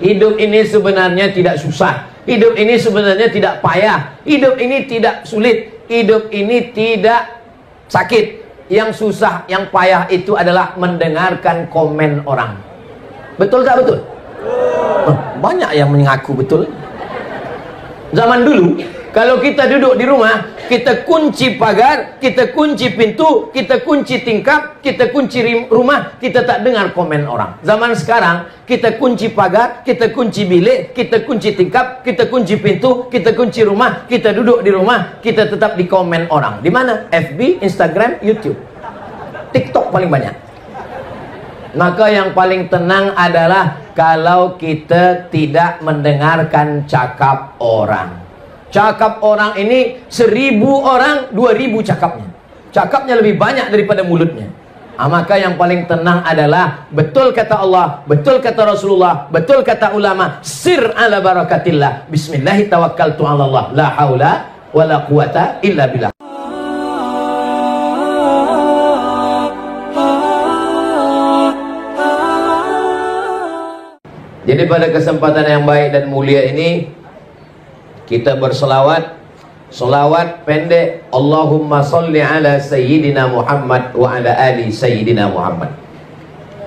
Hidup ini sebenarnya tidak susah. Hidup ini sebenarnya tidak payah. Hidup ini tidak sulit. Hidup ini tidak sakit. Yang susah, yang payah itu adalah mendengarkan komen orang. Betul tak betul? Banyak yang mengaku betul. Zaman dulu, kalau kita duduk di rumah, kita kunci pagar, kita kunci pintu, kita kunci tingkap, kita kunci rumah, kita tak dengar komen orang. Zaman sekarang, kita kunci pagar, kita kunci bilik, kita kunci tingkap, kita kunci pintu, kita kunci rumah, kita duduk di rumah, kita tetap di komen orang. Di mana? FB, Instagram, YouTube, TikTok paling banyak. Maka yang paling tenang adalah kalau kita tidak mendengarkan cakap orang. Cakap orang ini 1000 orang 2000 cakapnya. Cakapnya lebih banyak daripada mulutnya. Maka yang paling tenang adalah betul kata Allah, betul kata Rasulullah, betul kata ulama. Sir ala barakatillah. Bismillahi tawakkaltu ala Allah. La haula wa la quwata illa billah. Jadi pada kesempatan yang baik dan mulia ini kita berselawat, selawat pendek, Allahumma salli ala Sayyidina Muhammad wa ala ali Sayyidina Muhammad.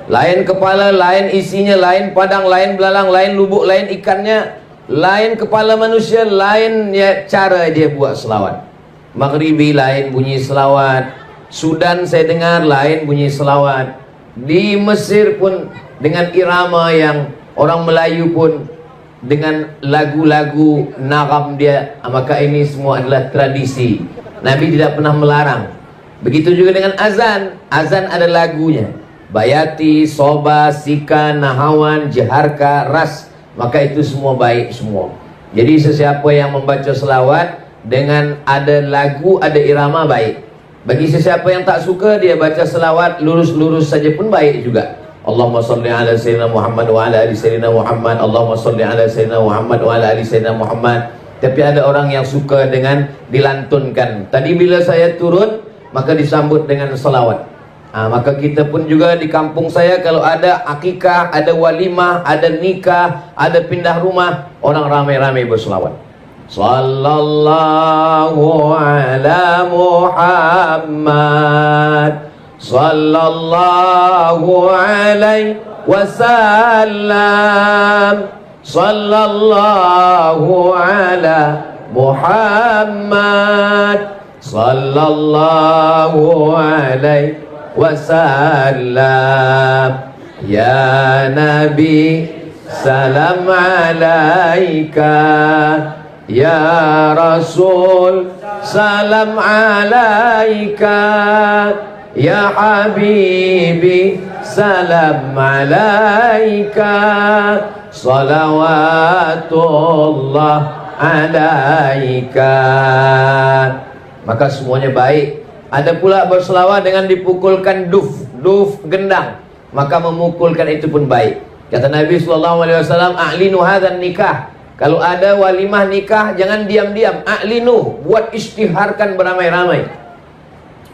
Lain kepala, lain isinya, lain padang, lain belalang, lain lubuk, lain ikannya, lain kepala manusia, lain ya cara dia buat selawat. Maghribi lain bunyi selawat, Sudan saya dengar lain bunyi selawat, di Mesir pun dengan irama yang orang Melayu pun dengan lagu-lagu nagam dia. Maka ini semua adalah tradisi. Nabi tidak pernah melarang. Begitu juga dengan azan. Azan ada lagunya. Bayati, Soba, Sika, Nahawan, Jaharka, Ras. Maka itu semua baik semua. Jadi sesiapa yang membaca selawat dengan ada lagu, ada irama, baik. Bagi sesiapa yang tak suka, dia baca selawat lurus-lurus saja pun baik juga. Allahumma salli ala Sayyidina Muhammad wa ala ali Sayyidina Muhammad. Allahumma salli ala Sayyidina Muhammad wa ala ali Sayyidina Muhammad. Tapi ada orang yang suka dengan dilantunkan. Tadi bila saya turun, maka disambut dengan salawat. Maka kita pun juga di kampung saya, kalau ada akikah, ada walimah, ada nikah, ada pindah rumah, orang ramai-ramai berselawat. Sallallahu ala Muhammad, sallallahu alaihi wasallam, sallallahu ala Muhammad, sallallahu alaihi wasallam. Ya Nabi, salam alaika. Ya Rasul, salam alaika. Ya Habibi, salam alaika. Salawatullah alaika. Maka semuanya baik. Ada pula berselawat dengan dipukulkan duf gendang. Maka memukulkan itu pun baik. Kata Nabi SAW, a'linu hadzal nikah. Kalau ada walimah nikah, jangan diam-diam. A'linu, buat isytiharkan beramai-ramai.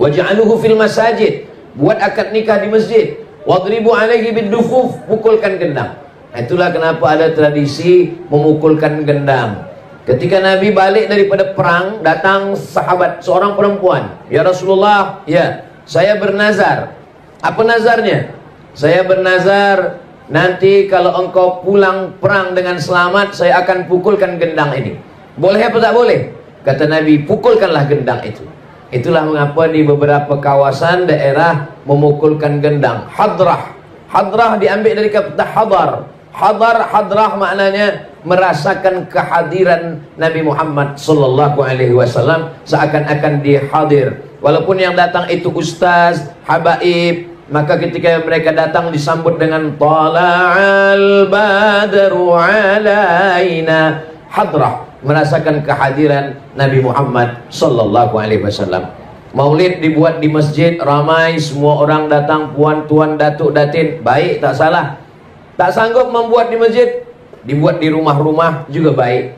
Waj'aluhu fil masajid, buat akad nikah di masjid. Wadribu alaihi bidufuf, pukulkan gendang. Itulah kenapa ada tradisi memukulkan gendang. Ketika Nabi balik daripada perang, datang sahabat, seorang perempuan. Ya Rasulullah, ya, saya bernazar. Apa nazarnya? Saya bernazar, nanti kalau engkau pulang perang dengan selamat, saya akan pukulkan gendang ini. Boleh apa tak boleh? Kata Nabi, pukulkanlah gendang itu. Itulah mengapa di beberapa kawasan daerah memukulkan gendang. Hadrah. Hadrah diambil dari kata hadar. Hadrah maknanya merasakan kehadiran Nabi Muhammad sallallahu alaihi wasallam, seakan-akan dia hadir. Walaupun yang datang itu ustaz, habaib, maka ketika mereka datang disambut dengan tala'al badru alaina. Hadrah, merasakan kehadiran Nabi Muhammad sallallahu alaihi wasallam. Maulid dibuat di masjid, ramai, semua orang datang, puan, tuan, datuk, datin, baik, tak salah. Tak sanggup membuat di masjid, dibuat di rumah-rumah juga baik.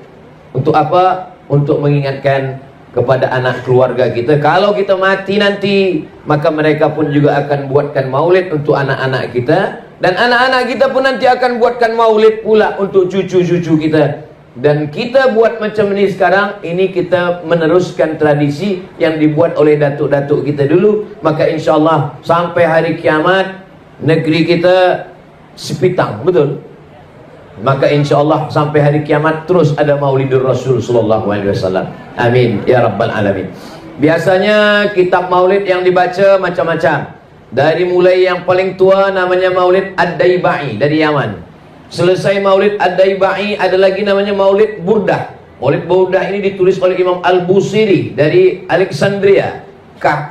Untuk apa? Untuk mengingatkan kepada anak keluarga kita, kalau kita mati nanti, maka mereka pun juga akan buatkan maulid untuk anak-anak kita, Dan anak-anak kita pun nanti akan buatkan maulid pula untuk cucu-cucu kita. Dan kita buat macam ini sekarang, ini kita meneruskan tradisi yang dibuat oleh datuk-datuk kita dulu. Maka insya Allah sampai hari kiamat negeri kita sepitang, betul? Maka insya Allah sampai hari kiamat terus ada Maulidur Rasul sallallahu alaihi wasallam. Amin ya rabbal alamin. Biasanya kitab maulid yang dibaca macam-macam. Dari mulai yang paling tua namanya Maulid Ad-Daibai dari Yaman. Selesai Maulid Ad-Daibai ada lagi namanya Maulid Burdah. Maulid Burdah ini ditulis oleh Imam Al-Busiri dari Alexandria,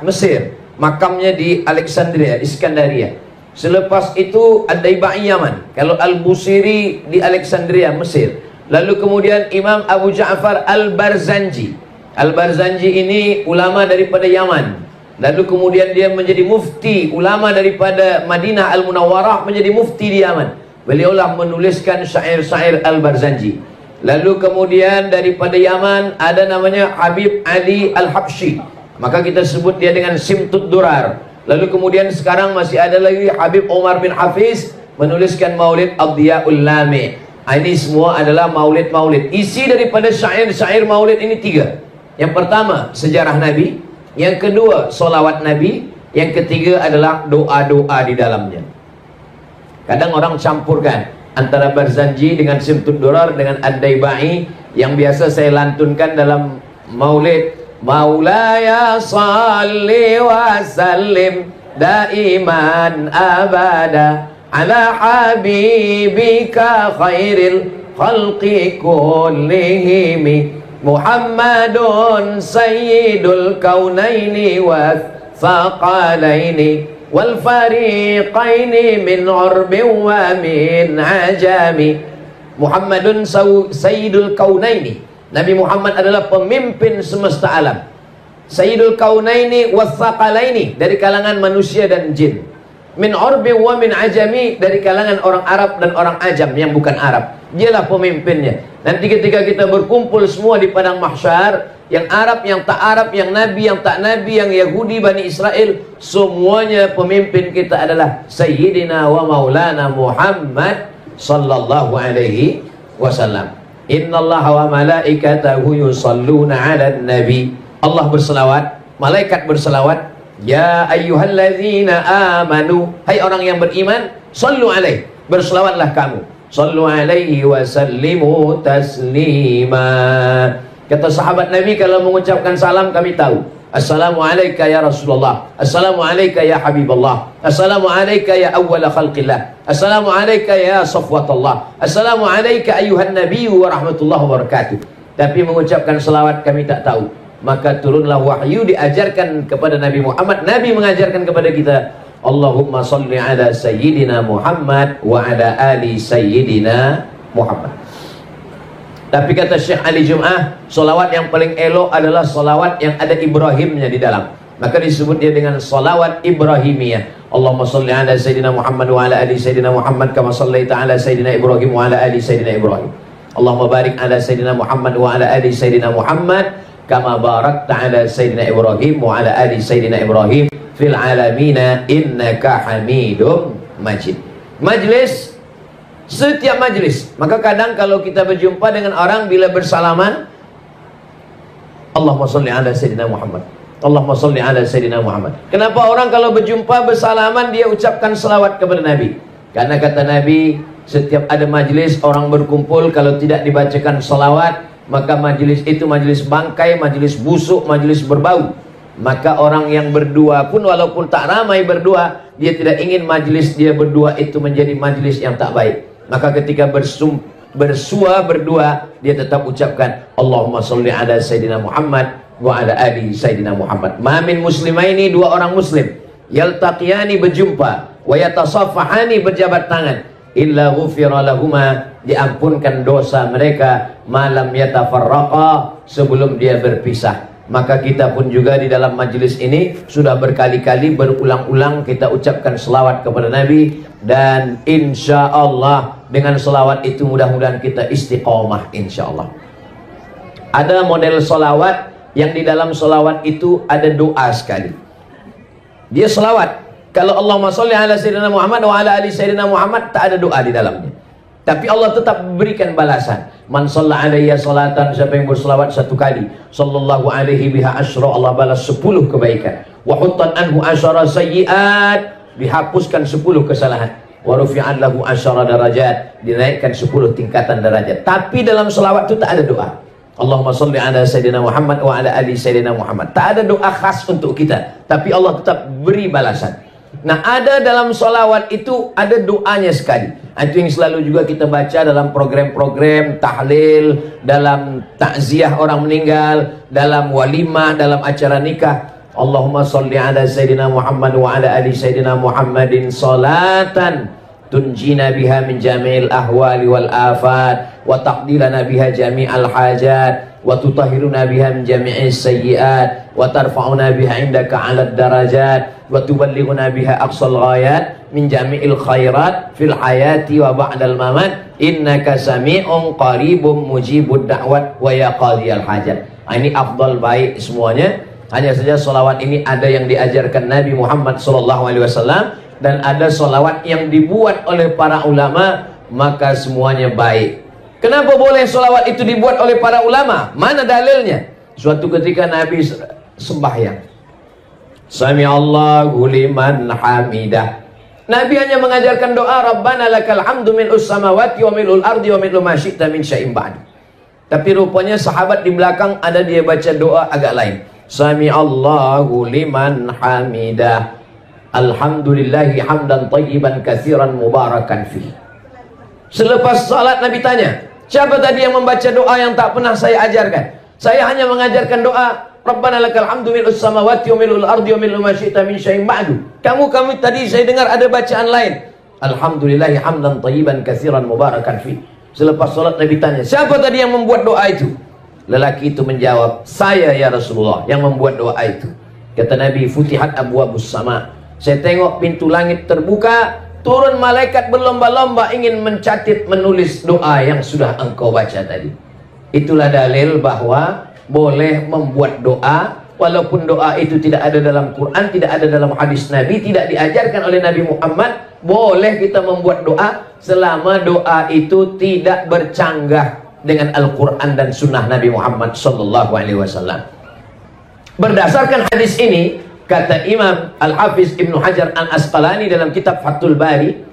Mesir. Makamnya di Alexandria, Iskandaria. Selepas itu Ad-Daibai Yaman. Kalau Al-Busiri di Alexandria, Mesir. Lalu kemudian Imam Abu Ja'far Al-Barzanji. Al-Barzanji ini ulama daripada Yaman. Lalu kemudian dia menjadi mufti, ulama daripada Madinah Al-Munawwarah menjadi mufti di Yaman. Beliaulah menuliskan syair-syair Al-Barzanji. Lalu kemudian daripada Yaman ada namanya Habib Ali Al-Habsyi. Maka kita sebut dia dengan Simtud Durar. Lalu kemudian sekarang masih ada lagi Habib Omar bin Hafiz menuliskan Maulid Ad-Diyaul Lami. Ini semua adalah maulid-maulid. Isi daripada syair-syair maulid ini 3. Yang pertama sejarah Nabi, yang kedua solawat Nabi, yang ketiga adalah doa-doa di dalamnya. Kadang orang campurkan antara Barzanji dengan Simtud Durar dengan Ad-Daibai yang biasa saya lantunkan dalam maulid. Maulaya salli wa sallim daiman abada ala habibika khairil khalqi kullihim Muhammadun sayyidul kaunaini wa thaqalaini wal fariqaini min urbin wa min ajami. Muhammadun sayyidul kaunaini. Nabi Muhammad adalah pemimpin semesta alam. Sayyidul kaunaini wathaqalaini, dari kalangan manusia dan jin. Min urbin wa min ajami, dari kalangan orang Arab dan orang ajam yang bukan Arab. Dialah pemimpinnya. Nanti ketika kita berkumpul semua di padang mahsyar, yang Arab, yang tak Arab, yang Nabi, yang tak Nabi, yang Yahudi, Bani Israel, semuanya pemimpin kita adalah Sayyidina wa Maulana Muhammad sallallahu alaihi wasallam. Innallaha wa malaikatahu yusalluna 'alan nabi. Allah berselawat, malaikat berselawat. Ya ayyuhalladzina amanu, hai orang yang beriman, sallu alaihi, berselawatlah kamu. Sallu alaihi wa sallimu taslima. Kata sahabat Nabi kalau mengucapkan salam kami tahu. Assalamu alayka ya Rasulullah. Assalamu alayka ya Habibullah. Assalamu alayka ya awwala khalqillah. Assalamu alayka ya safwatullah. Assalamu alayka ayuhan nabiyyu wa rahmatullahi wa barakatuh. Tapi mengucapkan selawat kami tak tahu. Maka turunlah wahyu diajarkan kepada Nabi Muhammad. Nabi mengajarkan kepada kita, Allahumma salli ala sayyidina Muhammad wa ala ali sayyidina Muhammad. Tapi kata Syekh Ali Jum'ah, solawat yang paling elok adalah solawat yang ada Ibrahimnya di dalam. Maka disebut dia dengan solawat Ibrahimiyah. Allahumma salli ala Sayyidina Muhammad wa ala ali Sayyidina Muhammad kama sallaita ala Sayyidina Ibrahim wa ala ali Sayyidina Ibrahim. Allahumma barik ala Sayyidina Muhammad wa ala ali Sayyidina Muhammad kama barakta ala Sayyidina Ibrahim wa ala ali Sayyidina Ibrahim fil alamina innaka hamidum majid. Majlis, setiap majlis. Maka kadang kalau kita berjumpa dengan orang, bila bersalaman, Allahumma salli ala Sayyidina Muhammad, Allahumma salli ala Sayyidina Muhammad. Kenapa orang kalau berjumpa bersalaman dia ucapkan selawat kepada Nabi? Karena kata Nabi, setiap ada majlis orang berkumpul, kalau tidak dibacakan selawat, maka majlis itu majlis bangkai, majlis busuk, majlis berbau. Maka orang yang berdua pun walaupun tak ramai berdua, dia tidak ingin majlis dia berdua itu menjadi majlis yang tak baik. Maka ketika bersua berdua, dia tetap ucapkan Allahumma salli ala Sayyidina Muhammad wa ala ali Sayyidina Muhammad. Mamin muslimaini, dua orang muslim, yaltaqiyani berjumpa, wa yatasafahani berjabat tangan, illa ghufira lahuma, diampunkan dosa mereka, malam yatafarraqa, sebelum dia berpisah. Maka kita pun juga di dalam majlis ini sudah berkali-kali berulang-ulang kita ucapkan selawat kepada Nabi. Dan insya Allah dengan selawat itu mudah-mudahan kita istiqomah insya Allah. Ada model selawat yang di dalam selawat itu ada doa sekali. Dia selawat, Kalau Allahumma sholli ala sayyidina Muhammad wa ala ali sayyidina Muhammad, tak ada doa di dalamnya. Tapi Allah tetap berikan balasan. Man shalla alayya salatan, siapa yang berselawat 1 kali, sallallahu alaihi biha asyra, Allah balas 10 kebaikan. Wa huttan anhu asyara sayyi'at, dihapuskan 10 kesalahan. Wa rufi'an lahu asyara darajat, dinaikkan 10 tingkatan derajat. Tapi dalam selawat itu tak ada doa. Allahumma sholli ala sayyidina Muhammad wa ala ali sayyidina Muhammad. Tak ada doa khas untuk kita, tapi Allah tetap beri balasan. Nah, ada dalam sholawat itu ada doanya sekali. Itu yang selalu juga kita baca dalam program-program tahlil, dalam takziah orang meninggal, dalam walimah, dalam acara nikah. Allahumma sholli ala sayyidina Muhammad wa ala ali sayyidina Muhammadin salatan tunjina biha min jami'il ahwali wal afat wa taqdilana biha jami'al hajat wa tutahhiruna biha min jami'is sayyiat wa tarfa'una biha indaka 'alad darajat wa tuballighuna biha aqsal ghayat min jami'il khairat fil hayati wa ba'dal mamat innaka sami'un qaribun mujibud da'wat wa ya qadiyal hajat. Ini afdal, baik semuanya. Hanya saja solawat ini ada yang diajarkan Nabi Muhammad SAW dan ada solawat yang dibuat oleh para ulama, maka semuanya baik. Kenapa boleh solawat itu dibuat oleh para ulama? Mana dalilnya? Suatu ketika Nabi sembahyang, Sami'allahu liman hamidah. Nabi hanya mengajarkan doa Rabbana lakal hamdu mil'us samawati wa mil'ul ardi wa mil'u ma syi'ta min syai'in ba'd. Tapi rupanya sahabat di belakang ada dia baca doa agak lain. Sami'allahu liman hamidah. Alhamdulillahi hamdan tayyiban katsiran mubarakan fi. Selepas salat Nabi tanya, siapa tadi yang membaca doa yang tak pernah saya ajarkan? Saya hanya mengajarkan doa Rabbana lakal hamdu mil'us samawati wa mil'ul ardi wa mil'u ma syi'ta min syai'in ba'du. Kamu tadi saya dengar ada bacaan lain. Alhamdulillahi hamdan tayyiban katsiran mubarakan fi. Selepas salat Nabi tanya, siapa tadi yang membuat doa itu? Lelaki itu menjawab, saya ya Rasulullah yang membuat doa itu. Kata Nabi, futihat abwabus sama. Saya tengok pintu langit terbuka, turun malaikat berlomba-lomba ingin mencatat, menulis doa yang sudah engkau baca tadi. Itulah dalil bahwa boleh membuat doa, walaupun doa itu tidak ada dalam Quran, tidak ada dalam hadis Nabi, tidak diajarkan oleh Nabi Muhammad. Boleh kita membuat doa selama doa itu tidak bercanggah dengan Al-Quran dan Sunnah Nabi Muhammad SAW. Berdasarkan hadis ini, kata Imam Al-Hafiz Ibnu Hajar Al-Asqalani dalam kitab Fathul Bari,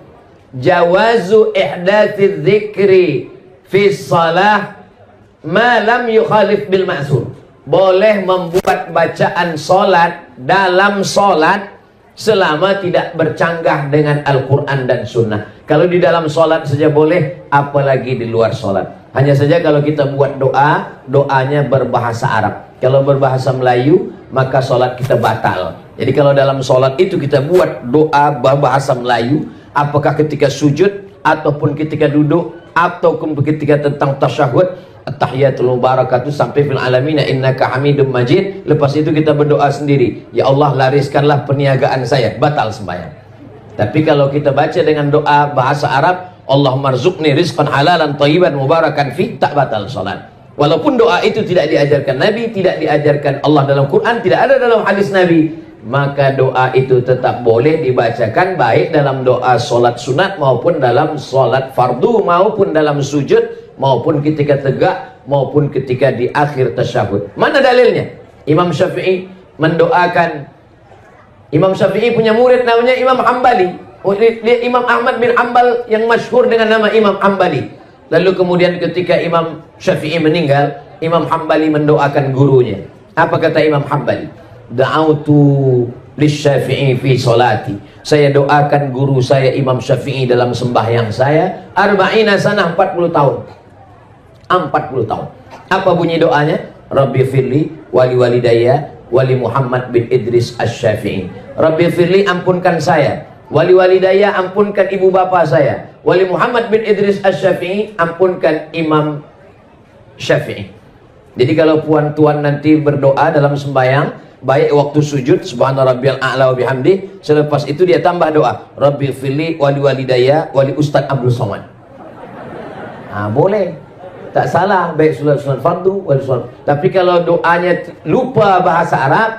jawazu ihdatsiz dzikri fi shalah ma lam yukhalif bil ma'zur. Boleh membuat bacaan solat dalam solat selama tidak bercanggah dengan Al-Quran dan Sunnah. Kalau di dalam solat saja boleh, apalagi di luar solat. Hanya saja kalau kita buat doa, doanya berbahasa Arab. Kalau berbahasa Melayu, maka solat kita batal. Jadi kalau dalam solat itu kita buat doa berbahasa Melayu, apakah ketika sujud, ataupun ketika duduk, ataupun ketika tentang tasyahud, at-tahiyatul mubarakatuh sampai fil alamina innaka hamidum majid. Lepas itu kita berdoa sendiri, ya Allah lariskanlah perniagaan saya, batal sembahyang. Tapi kalau kita baca dengan doa bahasa Arab, Allahumma rzuqni rizqan halalan thayyiban mubarakan fi, tak batal salat. Walaupun doa itu tidak diajarkan Nabi, tidak diajarkan Allah dalam Quran, tidak ada dalam hadis Nabi, maka doa itu tetap boleh dibacakan, baik dalam doa solat sunat maupun dalam solat fardu, maupun dalam sujud, maupun ketika tegak, maupun ketika di akhir tasyahud. Mana dalilnya? Imam Syafi'i mendoakan. Imam Syafi'i punya murid namanya Imam Hambali. Dia Imam Ahmad bin Hanbal yang masyhur dengan nama Imam Hambali. Lalu kemudian ketika Imam Syafi'i meninggal, Imam Hambali mendoakan gurunya. Apa kata Imam Hambali? Da'autu lisyafi'i fi salati. Saya doakan guru saya Imam Syafi'i dalam sembahyang saya 40 sanah, 40 tahun. 40 tahun. Apa bunyi doanya? Rabbi firli wali walidayya wali Muhammad bin Idris Asy-Syafi'i. Rabbi firli, ampunkan saya. Wali walidayya, ampunkan ibu bapa saya. Wali Muhammad bin Idris Asy-Syafi'i, ampunkan Imam Syafi'i. Jadi kalau puan-tuan nanti berdoa dalam sembahyang, baik waktu sujud subhana rabbiyal a'la wa bihamdi, selepas itu dia tambah doa Rabbi firli wali walidayya wali Ustaz Abdul Somad. Boleh, tak salah, baik sunat fardu wali sunat. Tapi kalau doanya lupa bahasa Arab,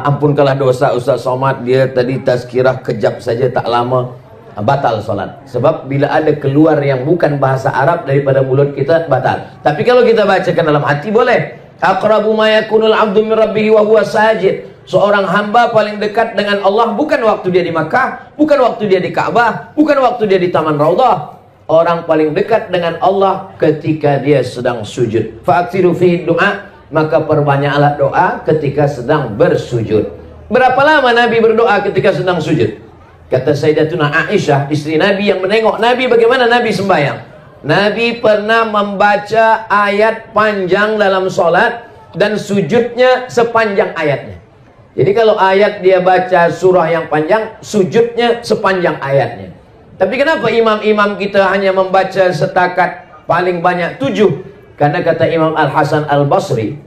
ampunkanlah dosa Ustaz Somad, dia tadi tazkirah kejap saja tak lama, batal solat. Sebab bila ada keluar yang bukan bahasa Arab daripada mulut kita, batal. Tapi kalau kita bacakan dalam hati boleh. Aqrabu ma yakunul abdu min rabbih wa huwa sajid. Seorang hamba paling dekat dengan Allah bukan waktu dia di Makkah, bukan waktu dia di Ka'bah, bukan waktu dia di Taman Raudhah. Orang paling dekat dengan Allah ketika dia sedang sujud. Fa'aksiru fihi du'a, maka perbanyaklah doa ketika sedang bersujud. Berapa lama Nabi berdoa ketika sedang sujud? Kata Sayyidatuna Aisyah, istri Nabi yang menengok Nabi bagaimana Nabi sembahyang. Nabi pernah membaca ayat panjang dalam solat dan sujudnya sepanjang ayatnya. Jadi kalau ayat dia baca surah yang panjang, sujudnya sepanjang ayatnya. Tapi kenapa imam-imam kita hanya membaca setakat paling banyak 7? Karena kata Imam Al-Hasan Al-Basri,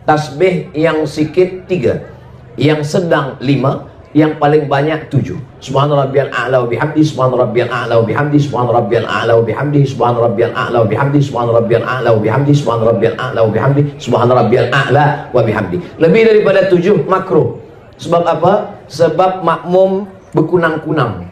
tasbih yang sikit 3, yang sedang 5, yang paling banyak 7. Subhana rabbiyal a'la wa bihamdi, subhana rabbiyal a'la wa bihamdi, subhana rabbiyal a'la wa bihamdi, subhana rabbiyal a'la wa bihamdi, subhana rabbiyal a'la wa bihamdi, subhana rabbiyal a'la wa bihamdi, subhana rabbiyal a'la wa bihamdi. Lebih daripada 7 makruh. Sebab apa? Sebab makmum berkunang-kunang.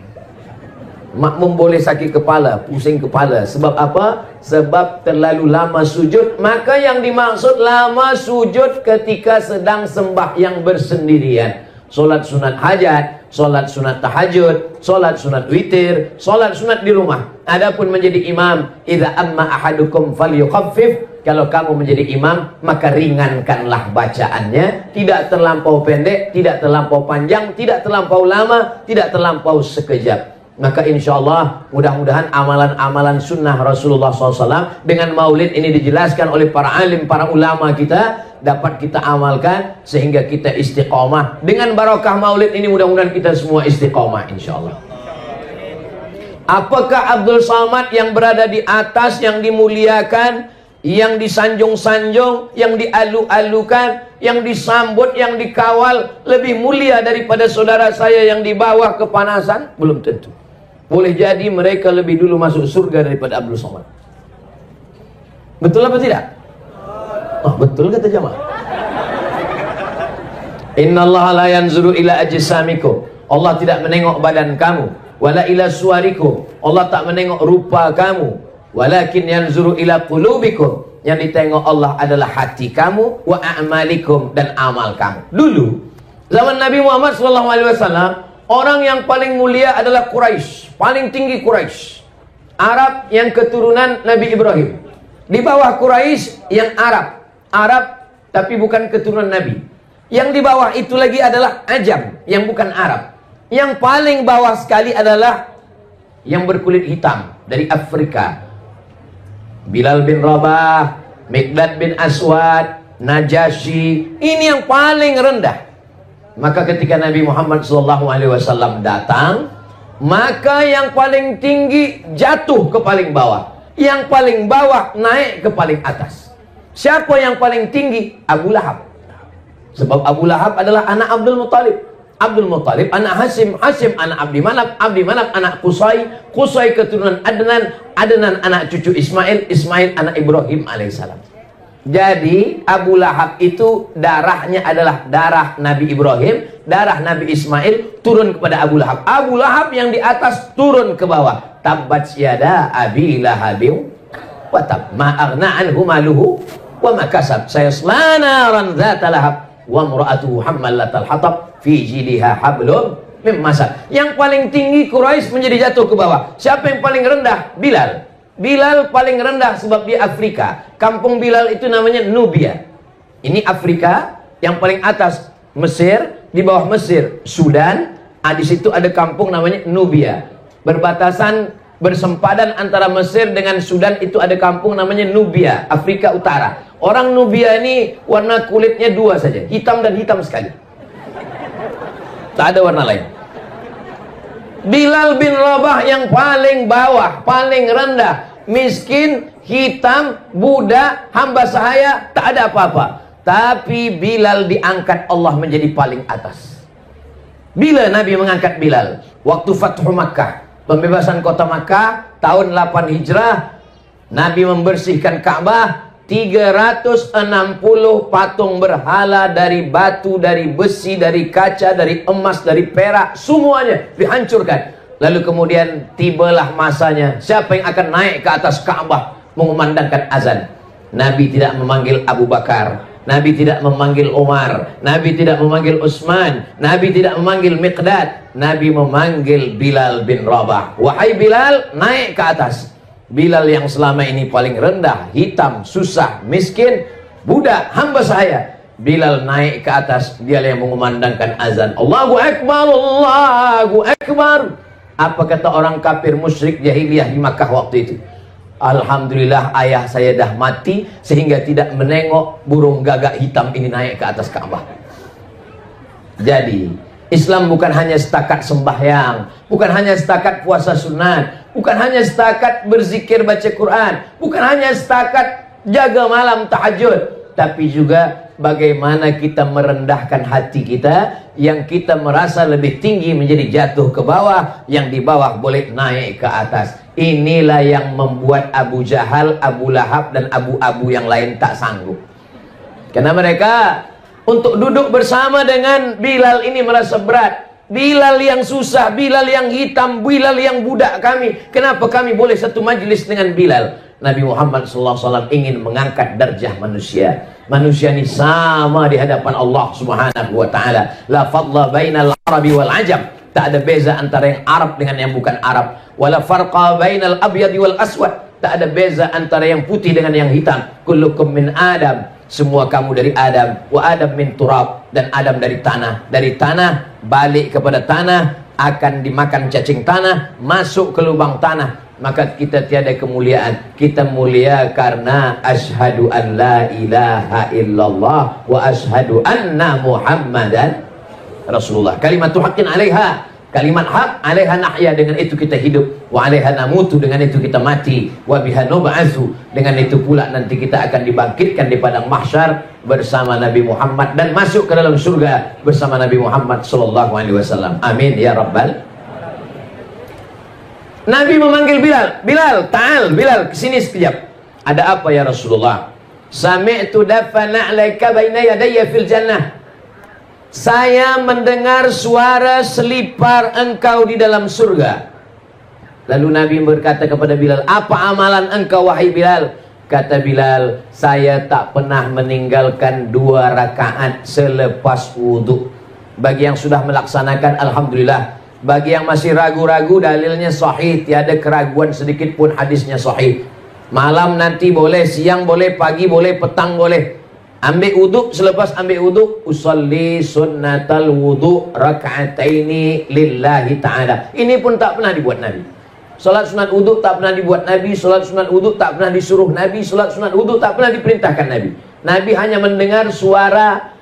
Makmum boleh sakit kepala, pusing kepala. Sebab apa? Sebab terlalu lama sujud. Maka yang dimaksud lama sujud ketika sedang sembahyang bersendirian. Solat sunat hajat, solat sunat tahajud, solat sunat witir, solat sunat di rumah. Adapun menjadi imam, idza amma ahadukum falyukhaffif, kalau kamu menjadi imam maka ringankanlah bacaannya, tidak terlampau pendek, tidak terlampau panjang, tidak terlampau lama, tidak terlampau sekejap. Maka insya Allah mudah-mudahan amalan-amalan sunnah Rasulullah SAW dengan maulid ini dijelaskan oleh para alim, para ulama kita, dapat kita amalkan sehingga kita istiqomah. Dengan barakah maulid ini mudah-mudahan kita semua istiqomah insya Allah. Apakah Abdul Somad yang berada di atas, yang dimuliakan, yang disanjung-sanjung, yang dialu-alukan, yang disambut, yang dikawal lebih mulia daripada saudara saya yang di bawah kepanasan? Belum tentu. Boleh jadi mereka lebih dulu masuk surga daripada Abdul Somad. Betul apa tidak? Oh, betul kata jamaah. Innallaha la yanzuru ila ajsamikum. Allah tidak menengok badan kamu. Wala ila suwarikum. Allah tak menengok rupa kamu. Walakin yanzuru ila qulubikum. Yang ditengok Allah adalah hati kamu, wa a'malikum, dan amal kamu. Dulu zaman Nabi Muhammad SAW, orang yang paling mulia adalah Quraisy, paling tinggi Quraisy. Arab yang keturunan Nabi Ibrahim. Di bawah Quraisy yang Arab. Arab tapi bukan keturunan Nabi. Yang di bawah itu lagi adalah Ajam yang bukan Arab. Yang paling bawah sekali adalah yang berkulit hitam dari Afrika. Bilal bin Rabah, Miqdad bin Aswad, Najasyi. Ini yang paling rendah. Maka ketika Nabi Muhammad SAW datang, maka yang paling tinggi jatuh ke paling bawah, yang paling bawah naik ke paling atas. Siapa yang paling tinggi? Abu Lahab. Sebab Abu Lahab adalah anak Abdul Muttalib. Abdul Muttalib anak Hashim, Hashim anak Abdi Manaf, Abdi Manaf anak Qusay, Qusay keturunan Adnan, Adnan anak cucu Ismail, Ismail anak Ibrahim alaihissalam. Jadi Abu Lahab itu darahnya adalah darah Nabi Ibrahim, darah Nabi Ismail turun kepada Abu Lahab. Abu Lahab yang di atas turun ke bawah. Tabbat yada Abi Lahabin wa tab, ma aghna anhu maluhu wa ma kasab, sayasla naran dzata lahab wa imra'atuhu hammalatal hatab fi jiliha hablum mim masad. Yang paling tinggi Quraisy menjadi jatuh ke bawah. Siapa yang paling rendah? Bilal. Bilal paling rendah sebab dia Afrika. Kampung Bilal itu namanya Nubia. Ini Afrika. Yang paling atas Mesir, di bawah Mesir Sudan. Di situ ada kampung namanya Nubia. Berbatasan, bersempadan antara Mesir dengan Sudan itu ada kampung namanya Nubia, Afrika Utara. Orang Nubia ini warna kulitnya dua saja, hitam dan hitam sekali. Tak ada warna lain. Bilal bin Rabah yang paling bawah, paling rendah, miskin, hitam, budak, hamba sahaya, tak ada apa-apa. Tapi Bilal diangkat Allah menjadi paling atas. Bila Nabi mengangkat Bilal? Waktu Fathu Makkah, pembebasan kota Makkah, tahun 8 Hijrah, Nabi membersihkan Ka'bah, 360 patung berhala dari batu, dari besi, dari kaca, dari emas, dari perak, semuanya dihancurkan. Lalu kemudian tibalah masanya, siapa yang akan naik ke atas Ka'bah mengumandangkan azan? Nabi tidak memanggil Abu Bakar, Nabi tidak memanggil Umar, Nabi tidak memanggil Utsman, Nabi tidak memanggil Miqdad, Nabi memanggil Bilal bin Rabah. Wahai Bilal, naik ke atas. Bilal yang selama ini paling rendah, hitam, susah, miskin, budak, hamba saya. Bilal naik ke atas, dia yang mengumandangkan azan. Allahu Akbar, Allahu Akbar. Apa kata orang kafir musyrik jahiliyah di Makkah waktu itu? Alhamdulillah ayah saya dah mati sehingga tidak menengok burung gagak hitam ini naik ke atas Ka'bah. Jadi Islam bukan hanya setakat sembahyang, bukan hanya setakat puasa sunat, bukan hanya setakat berzikir baca Quran, bukan hanya setakat jaga malam tahajud, tapi juga bagaimana kita merendahkan hati kita, yang kita merasa lebih tinggi menjadi jatuh ke bawah, yang di bawah boleh naik ke atas. Inilah yang membuat Abu Jahal, Abu Lahab dan Abu-Abu yang lain tak sanggup. Karena mereka untuk duduk bersama dengan Bilal ini merasa berat. Bilal yang susah, Bilal yang hitam, Bilal yang budak kami. Kenapa kami boleh satu majlis dengan Bilal? Nabi Muhammad SAW ingin mengangkat darjah manusia. Manusia ini sama di hadapan Allah Subhanahu wa taala. La fadla bainal Arabi wal Ajam. Tak ada beza antara yang Arab dengan yang bukan Arab. Wala farqa bainal abyadi wal aswad. Tak ada beza antara yang putih dengan yang hitam. Kullukum min Adam. Semua kamu dari Adam, wa Adam min turab, dan Adam dari tanah. Dari tanah balik kepada tanah, akan dimakan cacing tanah, masuk ke lubang tanah. Maka kita tiada kemuliaan. Kita mulia karena asyhadu an la ilaha illallah wa asyhadu anna Muhammadan Rasulullah. Kalimatu haqqin 'alaiha. Kalimat hak, 'alaiha nahya, dengan itu kita hidup, wa 'alaiha namutu, dengan itu kita mati, wa biha nub'atsu, dengan itu pula nanti kita akan dibangkitkan di padang mahsyar bersama Nabi Muhammad dan masuk ke dalam surga bersama Nabi Muhammad sallallahu alaihi wasallam. Amin ya rabbal. Nabi memanggil Bilal, Bilal, ta'al, Bilal, kesini sekejap. Ada apa ya Rasulullah? Sami'tu dafana 'alaika baina yadayya fil jannah. Saya mendengar suara selipar engkau di dalam surga. Lalu Nabi berkata kepada Bilal, apa amalan engkau wahai Bilal? Kata Bilal, saya tak pernah meninggalkan 2 rakaat selepas wudhu. Bagi yang sudah melaksanakan, alhamdulillah. Bagi yang masih ragu-ragu, dalilnya sahih, tiada keraguan sedikit pun, hadisnya sahih. Malam nanti boleh, siang boleh, pagi boleh, petang boleh. Ambil wudhu, selepas ambil wudhu, usalli sunnatal wudhu raka'ataini lillahi ta'ala. Ini pun tak pernah dibuat Nabi. Salat sunat wudhu tak pernah dibuat Nabi. Salat sunat wudhu tak pernah disuruh Nabi. Salat sunat wudhu tak pernah diperintahkan Nabi. Nabi hanya mendengar suara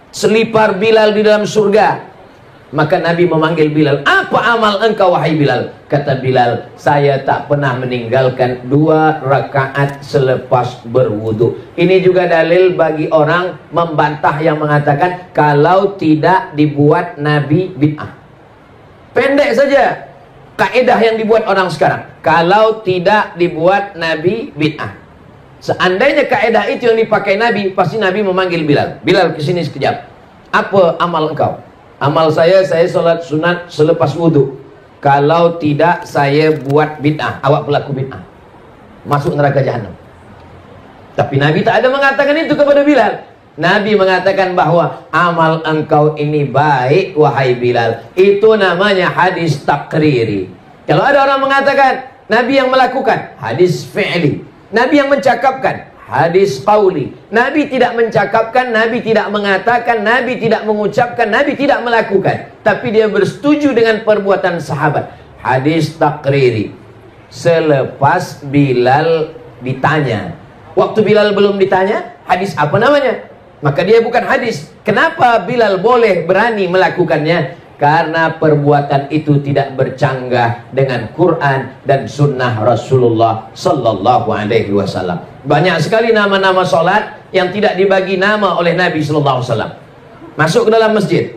selipar Bilal di dalam surga. Maka Nabi memanggil Bilal, apa amal engkau wahai Bilal? Kata Bilal, saya tak pernah meninggalkan 2 rakaat selepas berwudu. Ini juga dalil bagi orang membantah yang mengatakan kalau tidak dibuat Nabi bid'ah. Pendek saja kaidah yang dibuat orang sekarang, kalau tidak dibuat Nabi bid'ah. Seandainya kaidah itu yang dipakai Nabi, pasti Nabi memanggil Bilal, Bilal kesini sekejap. Apa amal engkau? Amal saya sholat sunat selepas wudhu. Kalau tidak saya buat bid'ah, awak pelaku bid'ah, masuk neraka jahanam. Tapi Nabi tak ada mengatakan itu kepada Bilal. Nabi mengatakan bahwa amal engkau ini baik wahai Bilal. Itu namanya hadis takriri. Kalau ada orang mengatakan Nabi yang melakukan, hadis fi'li. Nabi yang mencakapkan, hadis qauli. Nabi tidak mencakapkan, Nabi tidak mengatakan, Nabi tidak mengucapkan, Nabi tidak melakukan, tapi dia bersetuju dengan perbuatan sahabat. Hadis takriri. Selepas Bilal ditanya. Waktu Bilal belum ditanya, hadis apa namanya? Maka dia bukan hadis. Kenapa Bilal boleh berani melakukannya? Karena perbuatan itu tidak bercanggah dengan Quran dan sunnah Rasulullah sallallahu alaihi wasallam. Banyak sekali nama-nama solat yang tidak dibagi nama oleh Nabi sallallahu alaihi wasallam. Masuk ke dalam masjid,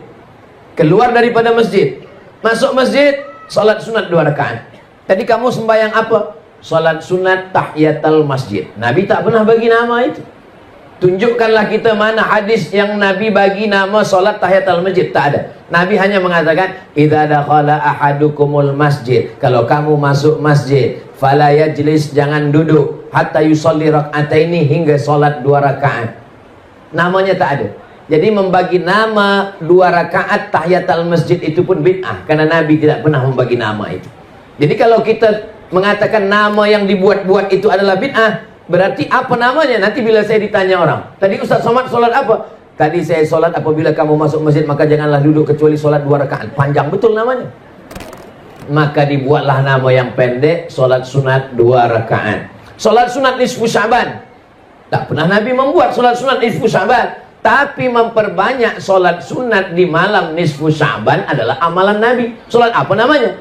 keluar daripada masjid, masuk masjid, solat sunat 2 rakaat. Tadi kamu sembahyang apa? salat sunat tahiyatul masjid. Nabi tak pernah bagi nama itu. Tunjukkanlah kita mana hadis yang Nabi bagi nama salat tahiyatul masjid. Tak ada. Nabi hanya mengatakan, idza dakhala ahadukumul masjid, kalau kamu masuk masjid, fala yajlis, jangan duduk, hatta yusalli rak'ataini, hingga salat 2 rakaat. Namanya tak ada. Jadi membagi nama 2 rakaat tahiyatul masjid itu pun bid'ah, karena Nabi tidak pernah membagi nama itu. Jadi kalau kita mengatakan nama yang dibuat-buat itu adalah bid'ah, berarti apa namanya? Nanti bila saya ditanya orang, tadi Ustaz Somad solat apa? Tadi saya solat apabila kamu masuk masjid maka janganlah duduk kecuali solat 2 rakaat. Panjang betul namanya. Maka dibuatlah nama yang pendek, solat sunat 2 rakaat. Solat sunat nisfu Sya'ban, tak pernah Nabi membuat solat sunat nisfu Sya'ban. Tapi memperbanyak solat sunat di malam nisfu Sya'ban adalah amalan Nabi. Solat apa namanya?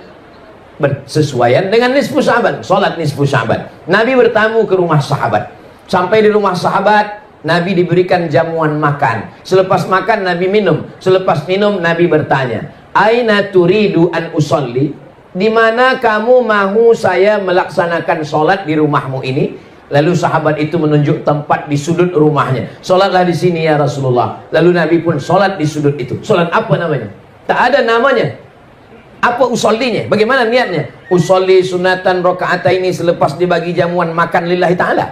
Bersesuaian dengan nisfu Sya'ban, solat nisfu Sya'ban. Nabi bertamu ke rumah sahabat. Sampai di rumah sahabat, Nabi diberikan jamuan makan. Selepas makan Nabi minum. Selepas minum Nabi bertanya, aina turidu an usolli? Di mana kamu mahu saya melaksanakan solat di rumahmu ini? Lalu sahabat itu menunjuk tempat di sudut rumahnya. Solatlah di sini ya Rasulullah. Lalu Nabi pun solat di sudut itu. Solat apa namanya? Tak ada namanya. Apa usollinya? Bagaimana niatnya? Usolli sunatan rakaataini, selepas dibagi jamuan makan lillahi ta'ala.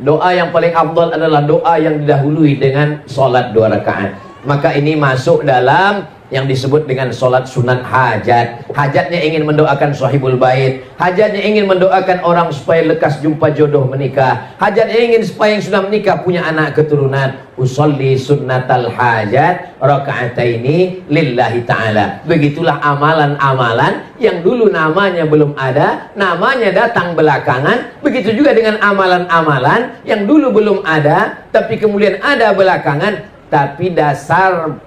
Doa yang paling afdal adalah doa yang didahului dengan solat 2 rakaat. Maka ini masuk dalam yang disebut dengan solat sunat hajat. Hajatnya ingin mendoakan sahibul bait, hajatnya ingin mendoakan orang supaya lekas jumpa jodoh menikah, hajatnya ingin supaya yang sudah menikah punya anak keturunan. Usolli sunnatal hajat rakaataini lillahi ta'ala. Begitulah amalan-amalan yang dulu namanya belum ada, namanya datang belakangan. Begitu juga dengan amalan-amalan yang dulu belum ada tapi kemudian ada belakangan. Tapi dasar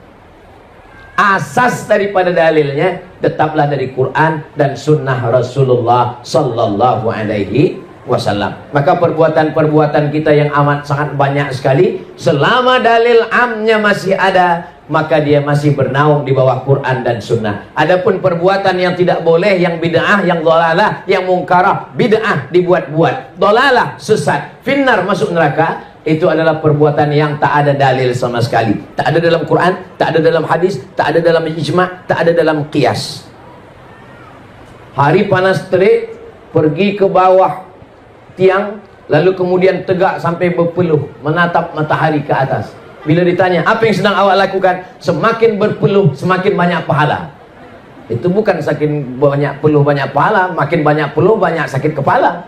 asas daripada dalilnya tetaplah dari Quran dan sunnah Rasulullah sallallahu alaihi wasallam. Maka perbuatan-perbuatan kita yang amat sangat banyak sekali, selama dalil amnya masih ada, maka dia masih bernaung di bawah Quran dan sunnah. Adapun perbuatan yang tidak boleh, yang bid'ah, yang dhalalah, yang mungkarah, bid'ah dibuat-buat, dhalalah sesat, finnar masuk neraka, itu adalah perbuatan yang tak ada dalil sama sekali. Tak ada dalam Quran, tak ada dalam hadis, tak ada dalam ijma', tak ada dalam qiyas. Hari panas terik, pergi ke bawah tiang, lalu kemudian tegak sampai berpeluh, menatap matahari ke atas. Bila ditanya, apa yang sedang awak lakukan? Semakin berpeluh, semakin banyak pahala. Itu bukan saking banyak peluh, banyak pahala. Makin banyak peluh, banyak sakit kepala.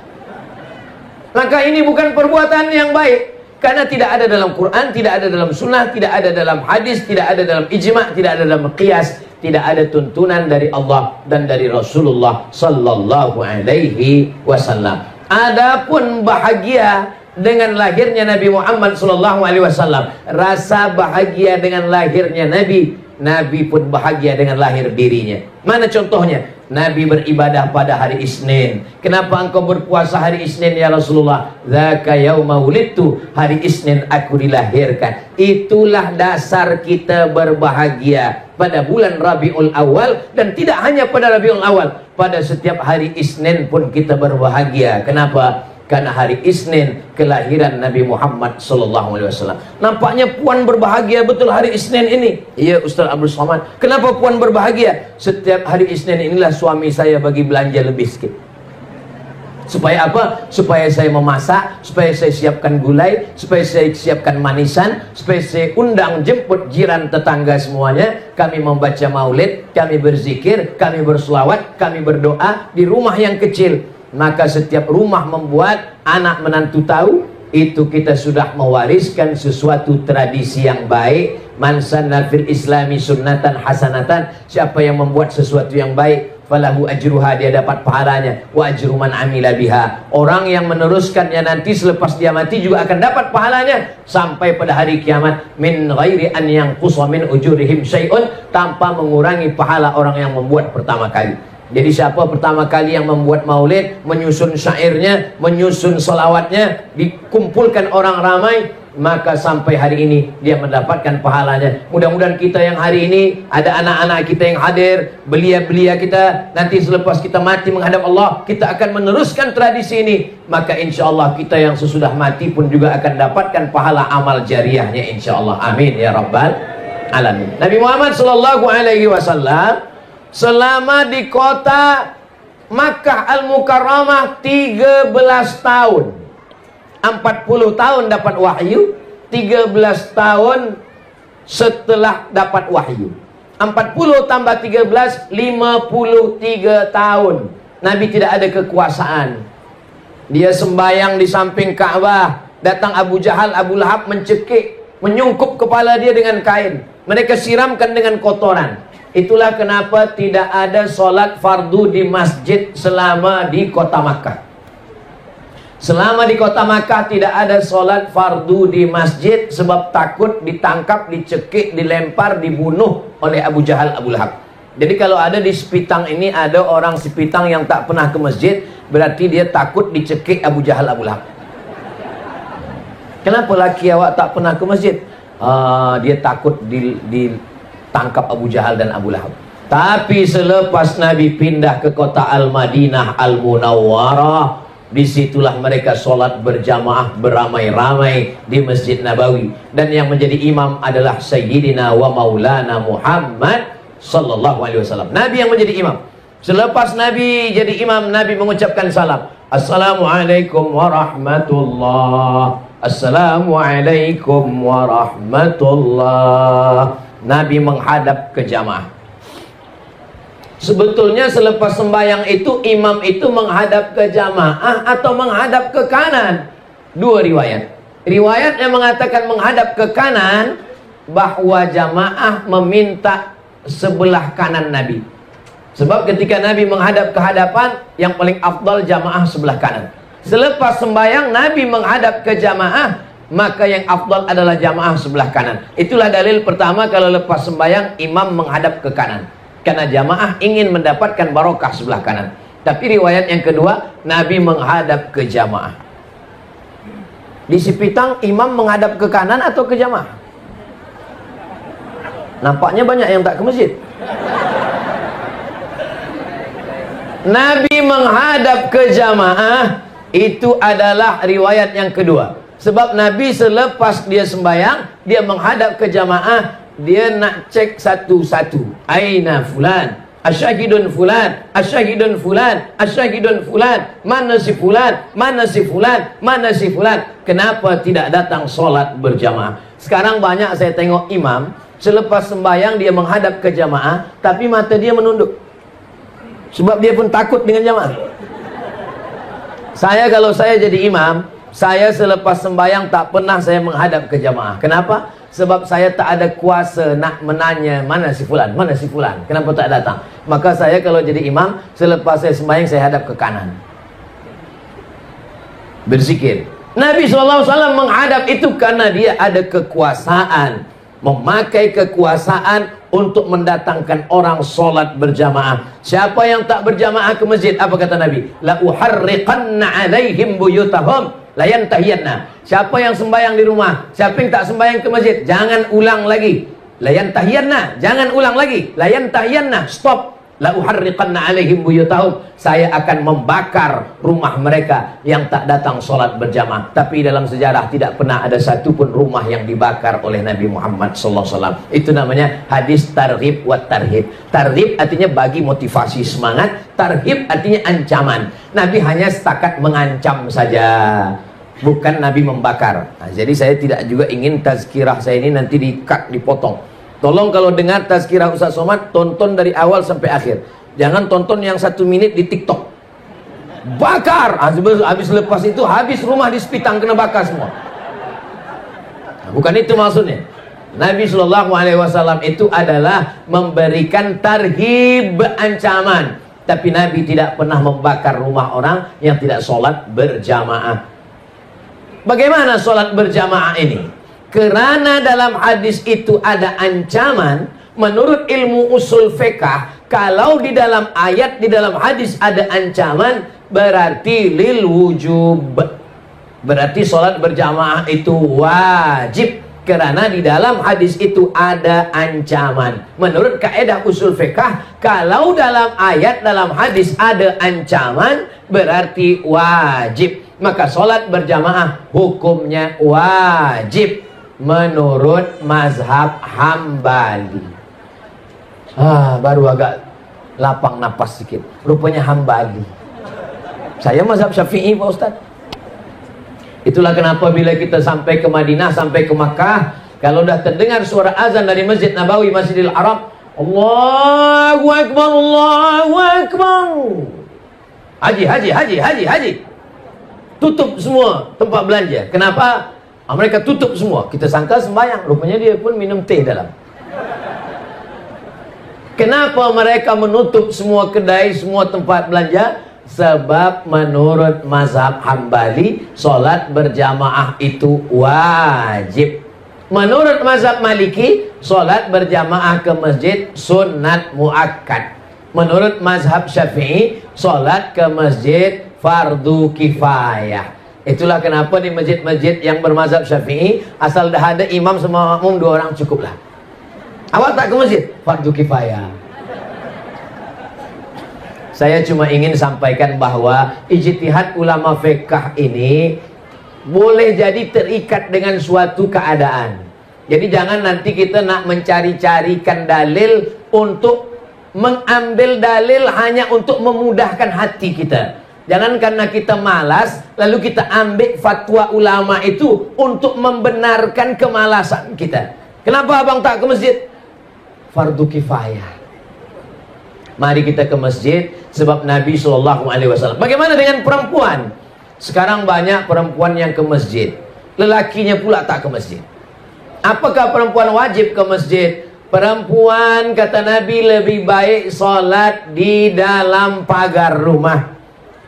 Maka ini bukan perbuatan yang baik. Karena tidak ada dalam Quran, tidak ada dalam sunnah, tidak ada dalam hadis, tidak ada dalam ijma', tidak ada dalam qiyas, tidak ada tuntunan dari Allah dan dari Rasulullah sallallahu alaihi wasallam. Adapun bahagia dengan lahirnya Nabi Muhammad sallallahu alaihi wasallam, rasa bahagia dengan lahirnya Nabi, Nabi pun bahagia dengan lahir dirinya. Mana contohnya? Nabi beribadah pada hari Isnin. Kenapa engkau berpuasa hari Isnin ya Rasulullah? Dzaka yauma wulidtu, hari Isnin aku dilahirkan. Itulah dasar kita berbahagia pada bulan Rabiul Awal, dan tidak hanya pada Rabiul Awal, pada setiap hari Isnin pun kita berbahagia. Kenapa? Karena hari Isnin kelahiran Nabi Muhammad SAW. Nampaknya puan berbahagia betul hari Isnin ini. Iya Ustaz Abdul Somad. Kenapa puan berbahagia? Setiap hari Isnin inilah suami saya bagi belanja lebih sikit. Supaya apa? Supaya saya memasak, supaya saya siapkan gulai, supaya saya siapkan manisan, supaya saya undang jemput jiran tetangga semuanya. Kami membaca maulid, kami berzikir, kami berselawat, kami berdoa di rumah yang kecil. Maka setiap rumah membuat anak menantu tahu, itu kita sudah mewariskan sesuatu tradisi yang baik. Man sanna fil islami sunnatan hasanatan, siapa yang membuat sesuatu yang baik, falahu ajruha, dia dapat pahalanya, wa ajru man amila biha, orang yang meneruskannya nanti selepas dia mati juga akan dapat pahalanya sampai pada hari kiamat, min ghairi an yanqusa min ujurihim syai'un, tanpa mengurangi pahala orang yang membuat pertama kali. Jadi siapa pertama kali yang membuat maulid, menyusun syairnya, menyusun salawatnya, dikumpulkan orang ramai, maka sampai hari ini dia mendapatkan pahalanya. Mudah-mudahan kita yang hari ini ada anak-anak kita yang hadir, belia-belia kita, nanti selepas kita mati menghadap Allah, kita akan meneruskan tradisi ini. Maka insya Allah kita yang sesudah mati pun juga akan dapatkan pahala amal jariahnya, insya Allah. Amin ya rabbal alamin. Nabi Muhammad SAW selama di kota Makkah Al-Mukarramah 13 tahun. 40 tahun dapat wahyu, 13 tahun setelah dapat wahyu. 40 tambah 13, 53 tahun. Nabi tidak ada kekuasaan. Dia sembahyang di samping Ka'bah. Datang Abu Jahal, Abu Lahab mencekik, menyungkup kepala dia dengan kain. Mereka siramkan dengan kotoran. Itulah kenapa tidak ada solat fardu di masjid selama di kota Makkah. Selama di kota Makkah tidak ada solat fardu di masjid, sebab takut ditangkap, dicekik, dilempar, dibunuh oleh Abu Jahal, Abu Lahab. Jadi kalau ada di Sepitang ini ada orang Sepitang yang tak pernah ke masjid, berarti dia takut dicekik Abu Jahal, Abu Lahab. Kenapa laki awak tak pernah ke masjid? Dia takut ditangkap Abu Jahal dan Abu Lahab. Tapi selepas Nabi pindah ke kota Al-Madinah Al-Munawwarah, disitulah mereka sholat berjamaah beramai-ramai di Masjid Nabawi, dan yang menjadi imam adalah Sayyidina wa Maulana Muhammad sallallahu alaihi wasallam. Nabi yang menjadi imam. Selepas Nabi jadi imam, Nabi mengucapkan salam, Assalamualaikum warahmatullah, Assalamualaikum warahmatullah. Nabi menghadap ke jamaah. Sebetulnya selepas sembahyang itu imam itu menghadap ke jamaah atau menghadap ke kanan. Dua riwayat. Riwayat yang mengatakan menghadap ke kanan, bahwa jamaah meminta sebelah kanan Nabi. Sebab ketika Nabi menghadap ke hadapan, yang paling afdal jamaah sebelah kanan. Selepas sembahyang Nabi menghadap ke jamaah, maka yang afdal adalah jamaah sebelah kanan. Itulah dalil pertama kalau lepas sembahyang imam menghadap ke kanan. Karena jamaah ingin mendapatkan barokah sebelah kanan. Tapi riwayat yang kedua, Nabi menghadap ke jamaah. Di Sepitang imam menghadap ke kanan atau ke jamaah? Nampaknya banyak yang tak ke masjid. Nabi menghadap ke jamaah, itu adalah riwayat yang kedua. Sebab Nabi selepas dia sembahyang, dia menghadap ke jamaah, dia nak cek satu-satu. Aina fulan, asyahidun fulan, asyahidun fulan, asyahidun fulan, mana si fulan, mana si fulan, mana si fulan. Kenapa tidak datang solat berjamaah? Sekarang banyak saya tengok imam, selepas sembahyang dia menghadap ke jamaah, tapi mata dia menunduk. Sebab dia pun takut dengan jamaah. Kalau saya jadi imam, saya selepas sembahyang tak pernah saya menghadap ke jamaah. Kenapa? Sebab saya tak ada kuasa nak menanya mana si fulan, mana si fulan, kenapa tak datang. Maka saya kalau jadi imam, selepas saya sembahyang saya hadap ke kanan, berzikir. Nabi SAW menghadap itu karena dia ada kekuasaan, memakai kekuasaan untuk mendatangkan orang solat berjamaah. Siapa yang tak berjamaah ke masjid, apa kata Nabi? La uharriqanna alaihim buyutahum layan tahiyanna. Siapa yang sembahyang di rumah, siapa yang tak sembahyang ke masjid, jangan ulang lagi. Layan tahiyanna, jangan ulang lagi. Layan tahiyanna, stop. La uharriqanna alaihim buyutahum. Saya akan membakar rumah mereka yang tak datang solat berjamaah. Tapi dalam sejarah tidak pernah ada satupun rumah yang dibakar oleh Nabi Muhammad SAW. Itu namanya hadis targhib wa tarhib. Targhib artinya bagi motivasi semangat, tarhib artinya ancaman. Nabi hanya setakat mengancam saja, bukan Nabi membakar. Nah, jadi saya tidak juga ingin tazkirah saya ini nanti di-cut, dipotong. Tolong kalau dengar tazkirah Ustaz Somad, tonton dari awal sampai akhir. Jangan tonton yang 1 menit di TikTok. Bakar! Habis lepas itu, habis rumah di Sepitang kena bakar semua. Nah, bukan itu maksudnya. Nabi SAW itu adalah memberikan tarhib, ancaman. Tapi Nabi tidak pernah membakar rumah orang yang tidak sholat berjamaah. Bagaimana sholat berjamaah ini? Kerana dalam hadis itu ada ancaman. Menurut ilmu usul fiqh, kalau di dalam ayat, di dalam hadis ada ancaman, berarti lil wujub. Berarti sholat berjamaah itu wajib, karena di dalam hadis itu ada ancaman. Menurut kaidah usul fiqh, kalau dalam ayat, dalam hadis ada ancaman, berarti wajib. Maka sholat berjamaah hukumnya wajib menurut mazhab Hambali. Baru agak lapang napas sedikit. Rupanya Hambali. Saya mazhab Syafi'i, Pak Ustaz. Itulah kenapa bila kita sampai ke Madinah, sampai ke Makkah, kalau dah terdengar suara azan dari Masjid Nabawi, Masjidil Haram, Allahu Akbar, Allahu Akbar. Haji, haji, haji, haji, haji. Tutup semua tempat belanja. Kenapa? Mereka tutup semua. Kita sangka sembahyang, rupanya dia pun minum teh dalam. Kenapa mereka menutup semua kedai, semua tempat belanja? Sebab menurut mazhab Hambali, sholat berjamaah itu wajib. Menurut mazhab Maliki, sholat berjamaah ke masjid sunat muakkad. Menurut mazhab Syafi'i, sholat ke masjid fardu kifayah. Itulah kenapa di masjid-masjid yang bermazhab Syafi'i, asal dah ada imam sama makmum 2 orang cukuplah. Awak tak ke masjid? Fardu kifayah. Saya cuma ingin sampaikan bahwa ijtihad ulama fiqh ini boleh jadi terikat dengan suatu keadaan. Jadi jangan nanti kita nak mencari-carikan dalil untuk mengambil dalil hanya untuk memudahkan hati kita. Jangan karena kita malas lalu kita ambil fatwa ulama itu untuk membenarkan kemalasan kita. Kenapa abang tak ke masjid? Fardu kifayah. Mari kita ke masjid sebab Nabi SAW. Bagaimana dengan perempuan? Sekarang banyak perempuan yang ke masjid, lelakinya pula tak ke masjid. Apakah perempuan wajib ke masjid? Perempuan, kata Nabi, lebih baik solat di dalam pagar rumah.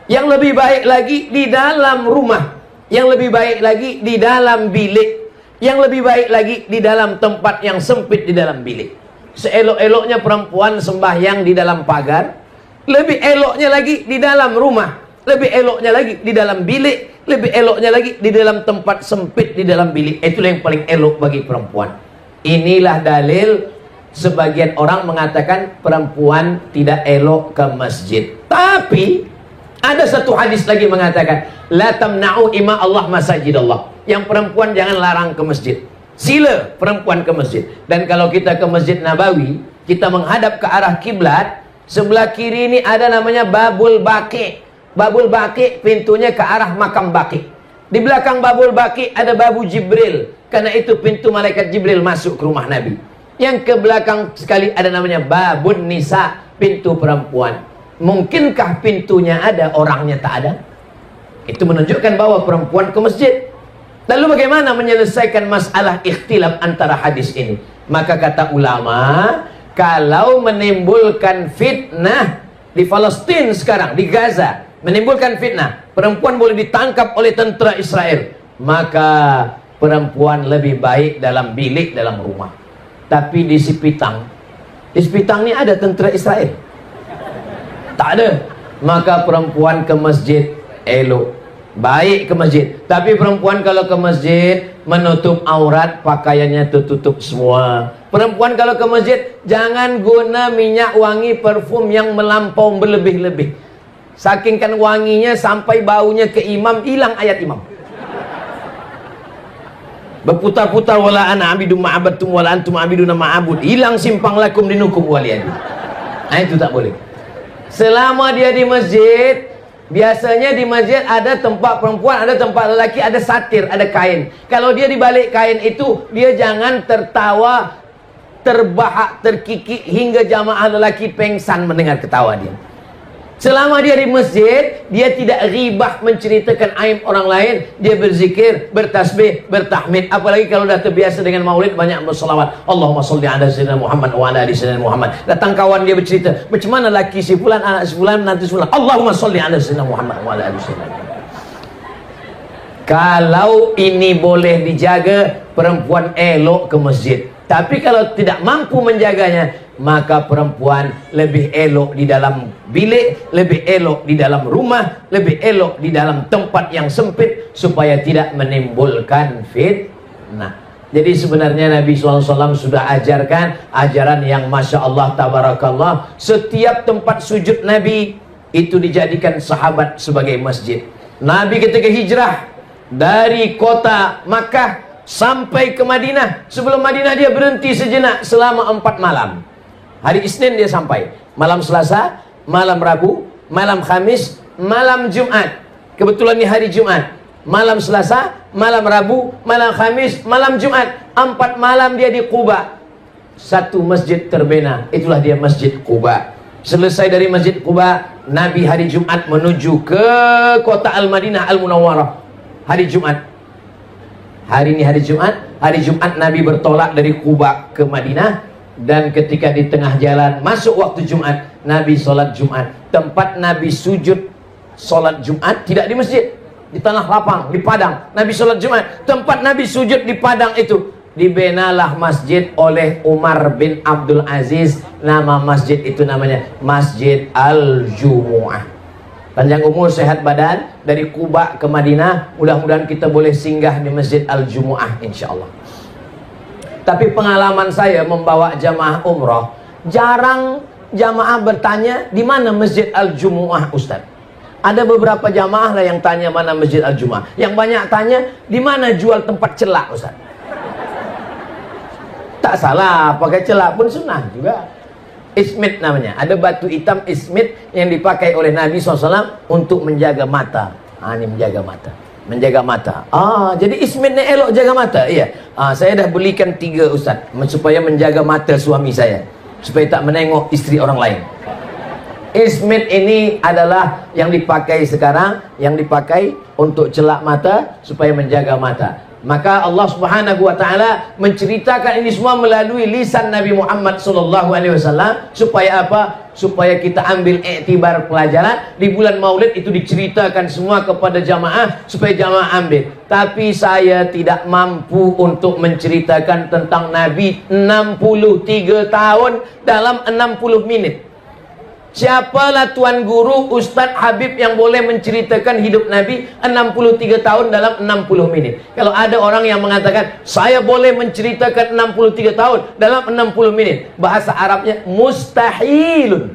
Yang lebih baik lagi di dalam rumah. Yang lebih baik lagi di dalam bilik. Yang lebih baik lagi di dalam tempat yang sempit di dalam bilik. Seelok-eloknya perempuan sembahyang di dalam pagar, lebih eloknya lagi di dalam rumah, lebih eloknya lagi di dalam bilik, lebih eloknya lagi di dalam tempat sempit di dalam bilik. Itulah yang paling elok bagi perempuan. Inilah dalil sebagian orang mengatakan perempuan tidak elok ke masjid. Tapi ada satu hadis lagi mengatakan, la tamna'u ima Allah masajid Allah. Yang perempuan jangan larang ke masjid. Sila perempuan ke masjid. Dan kalau kita ke Masjid Nabawi, kita menghadap ke arah kiblat, sebelah kiri ini ada namanya Babul Baqi. Babul Baqi pintunya ke arah makam Baqi. Di belakang Babul Baqi ada Babu Jibril, karena itu pintu malaikat Jibril masuk ke rumah Nabi. Yang ke belakang sekali ada namanya Babun Nisa, pintu perempuan. Mungkinkah pintunya ada, orangnya tak ada? Itu menunjukkan bahwa perempuan ke masjid. Lalu bagaimana menyelesaikan masalah ikhtilaf antara hadis ini? Maka kata ulama, kalau menimbulkan fitnah di Palestina sekarang, di Gaza, menimbulkan fitnah, perempuan boleh ditangkap oleh tentera Israel, maka perempuan lebih baik dalam bilik, dalam rumah. Tapi di Sipitang ini ada tentera Israel? Tak ada. Maka perempuan ke masjid elok, baik ke masjid. Tapi perempuan kalau ke masjid menutup aurat, pakaiannya tertutup semua. Perempuan kalau ke masjid jangan guna minyak wangi parfum yang melampau berlebih-lebih. Saking kan wanginya sampai baunya ke imam, hilang ayat imam. Berputar-putar wala ana abidu ma'abadtum wala antum abiduna ma'abud. Hilang simpang lakum dinukum waliyadi. Nah, itu tak boleh. Selama dia di masjid, biasanya di masjid ada tempat perempuan, ada tempat lelaki, ada satir, ada kain. Kalau dia di balik kain itu, dia jangan tertawa, terbahak, terkikik hingga jamaah lelaki pengsan mendengar ketawa dia. Selama dia di masjid, dia tidak ghibah menceritakan aib orang lain. Dia berzikir, bertasbih, bertahmid. Apalagi kalau dah terbiasa dengan maulid, banyak berselawat. Allahumma salli ala sayyidina Muhammad wa ala ali sayyidina Muhammad. Datang kawan dia bercerita, macam mana laki si fulan, anak si fulan, nanti si fulan. Allahumma salli ala sayyidina Muhammad wa ala ali sayyidina Muhammad. Kalau ini boleh dijaga, perempuan elok ke masjid. Tapi kalau tidak mampu menjaganya, maka perempuan lebih elok di dalam bilik, lebih elok di dalam rumah, lebih elok di dalam tempat yang sempit supaya tidak menimbulkan fitnah. Jadi sebenarnya Nabi SAW sudah ajarkan ajaran yang Masya Allah Tabarakallah. Setiap tempat sujud Nabi itu dijadikan sahabat sebagai masjid. Nabi ketika hijrah dari kota Makkah sampai ke Madinah, sebelum Madinah dia berhenti sejenak selama 4 malam. Hari Isnin dia sampai, malam Selasa, malam Rabu, malam Khamis, malam Jumat. Kebetulan ini hari Jumat. Malam Selasa, malam Rabu, malam Khamis, malam Jumat. 4 malam dia di Quba. Satu masjid terbina, itulah dia Masjid Quba. Selesai dari Masjid Quba, Nabi hari Jumat menuju ke kota Al-Madinah Al-Munawwarah. Hari Jumat. Hari ini hari Jumat. Hari Jumat Nabi bertolak dari Quba ke Madinah. Dan ketika di tengah jalan masuk waktu Jumat, Nabi sholat Jumat. Tempat Nabi sujud sholat Jumat tidak di masjid, di tanah lapang, di padang. Nabi sholat Jumat. Tempat Nabi sujud di padang itu dibenalah masjid oleh Umar bin Abdul Aziz. Nama masjid itu namanya Masjid Al-Jumu'ah. Panjang umur, sehat badan. Dari Quba ke Madinah, mudah-mudahan kita boleh singgah di Masjid Al-Jumu'ah insyaallah. Tapi pengalaman saya membawa jamaah umrah, jarang jamaah bertanya di mana Masjid Al-Jumu'ah Ustaz. Ada beberapa jamaah lah yang tanya mana Masjid Al-Jumu'ah. Yang banyak tanya di mana jual tempat celak Ustaz. Tak salah, pakai celak pun sunnah juga. Ismit namanya. Ada batu hitam ismit yang dipakai oleh Nabi SAW untuk menjaga mata. Ini menjaga mata. Menjaga mata. Jadi ismitnya elok jaga mata. Iya. Saya dah belikan 3 Ustaz supaya menjaga mata suami saya, supaya tak menengok istri orang lain. Ismit ini adalah yang dipakai sekarang, yang dipakai untuk celak mata supaya menjaga mata. Maka Allah Subhanahu wa taala menceritakan ini semua melalui lisan Nabi Muhammad sallallahu alaihi wasallam supaya apa? Supaya kita ambil iktibar pelajaran. Di bulan Maulid itu diceritakan semua kepada jamaah supaya jamaah ambil. Tapi saya tidak mampu untuk menceritakan tentang Nabi 63 tahun dalam 60 menit. Siapalah Tuan Guru Ustadz Habib yang boleh menceritakan hidup Nabi 63 tahun dalam 60 menit? Kalau ada orang yang mengatakan saya boleh menceritakan 63 tahun dalam 60 menit, bahasa Arabnya mustahilun.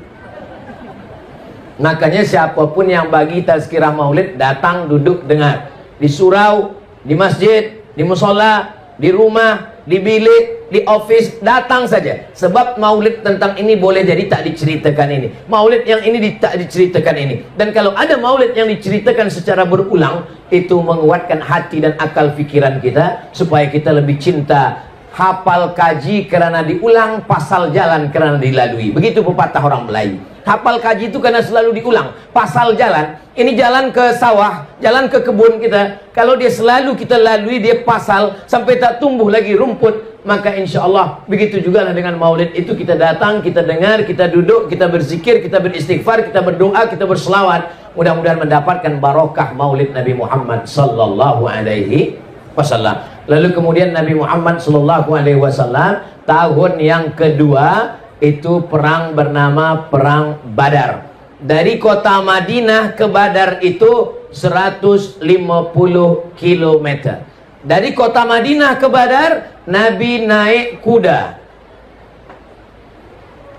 Makanya siapapun yang bagi tazkirah maulid, datang duduk dengar. Di surau, di masjid, di musola, di rumah, di bilik, di office, datang saja. Sebab maulid tentang ini boleh jadi tak diceritakan ini, maulid yang ini tak diceritakan ini. Dan kalau ada maulid yang diceritakan secara berulang, itu menguatkan hati dan akal fikiran kita, supaya kita lebih cinta. Hafal kaji kerana diulang, pasal jalan kerana dilalui. Begitu pepatah orang Melayu. Hafal kaji itu karena selalu diulang. Pasal jalan, ini jalan ke sawah, jalan ke kebun kita. Kalau dia selalu kita lalui, dia pasal sampai tak tumbuh lagi rumput, maka insya Allah begitu juga lah dengan maulid itu. Kita datang, kita dengar, kita duduk, kita berzikir, kita beristighfar, kita berdoa, kita berselawat. Mudah-mudahan mendapatkan barokah maulid Nabi Muhammad sallallahu alaihi wasallam. Lalu kemudian Nabi Muhammad sallallahu alaihi wasallam tahun yang kedua itu perang bernama Perang Badar. Dari kota Madinah ke Badar itu 150 km. Dari kota Madinah ke Badar, Nabi naik kuda.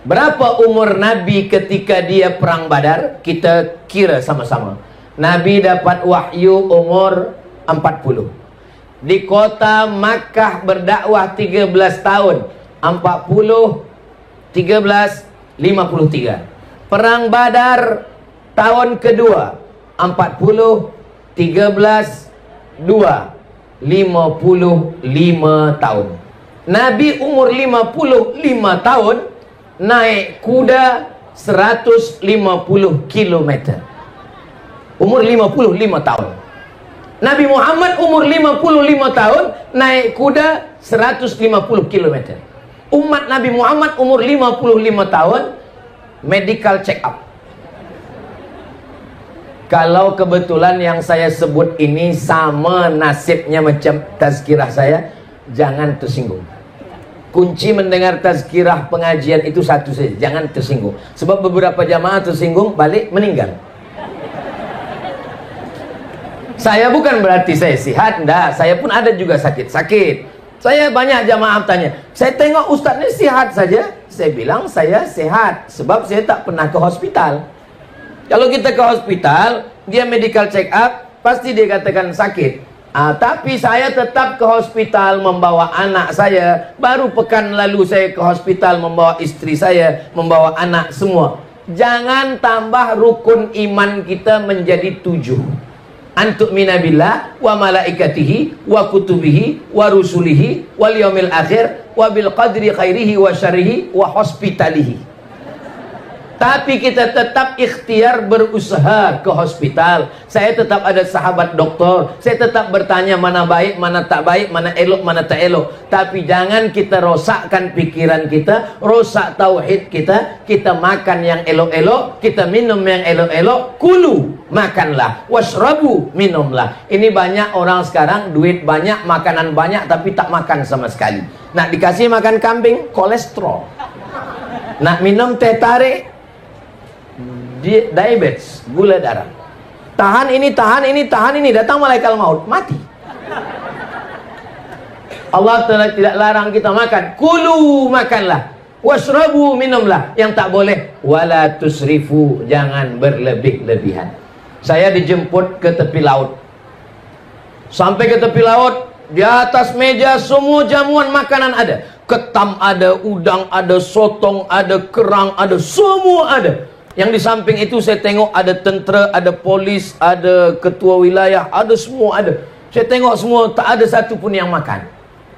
Berapa umur Nabi ketika dia perang Badar? Kita kira sama-sama. Nabi dapat wahyu umur 40. Di kota Makkah berdakwah 13 tahun. 40 13 53. Perang Badar tahun kedua 40 13 2 55 tahun. Nabi umur 55 tahun naik kuda 150 km. Umur 55 tahun. Nabi Muhammad umur 55 tahun naik kuda 150 km. Umat Nabi Muhammad umur 55 tahun medical check up. Kalau kebetulan yang saya sebut ini sama nasibnya macam tazkirah saya, jangan tersinggung. kunci mendengar tazkirah pengajian itu satu saja, jangan tersinggung. Sebab beberapa jamaah tersinggung balik meninggal. Saya bukan berarti saya sehat, enggak. Saya pun ada juga sakit-sakit. Saya banyak jamaah tanya, saya tengok ustaz ini sehat saja. Saya bilang saya sehat sebab saya tak pernah ke hospital. Kalau kita ke hospital, dia medical check up, pasti dia katakan sakit. Tapi saya tetap ke hospital membawa anak saya. Baru pekan lalu saya ke hospital membawa istri saya, membawa anak semua. Jangan tambah rukun iman kita menjadi 7. Antu'mina billah wa malaikatihi wa kutubihi wa rusulihi wal yaumil akhir wa bil qadri khairihi wa syarrihi wa hospitalihi. Tapi kita tetap ikhtiar berusaha ke hospital. Saya tetap ada sahabat dokter. Saya tetap bertanya mana baik, mana tak baik, mana elok, mana tak elok. Tapi jangan kita rosakkan pikiran kita, rosak tauhid kita. Kita makan yang elok-elok, kita minum yang elok-elok. Kulu, makanlah. Washrabu, minumlah. Ini banyak orang sekarang, duit banyak, makanan banyak, tapi tak makan sama sekali. Nak dikasih makan kambing, kolesterol. Nak minum teh tarik, diabetes, gula darah. Tahan ini, tahan ini, tahan ini, datang malaikat maut, mati. Allah tidak larang kita makan. Kulu, makanlah. Washrabu, minumlah. Yang tak boleh, wala tusrifu, jangan berlebih-lebihan. Saya dijemput ke tepi laut. Sampai ke tepi laut, di atas meja semua jamuan makanan ada. Ketam ada, udang ada, sotong ada, kerang ada, semua ada. Yang di samping itu saya tengok ada tentera, ada polis, ada ketua wilayah, ada semua ada. Saya tengok semua, tak ada satu pun yang makan.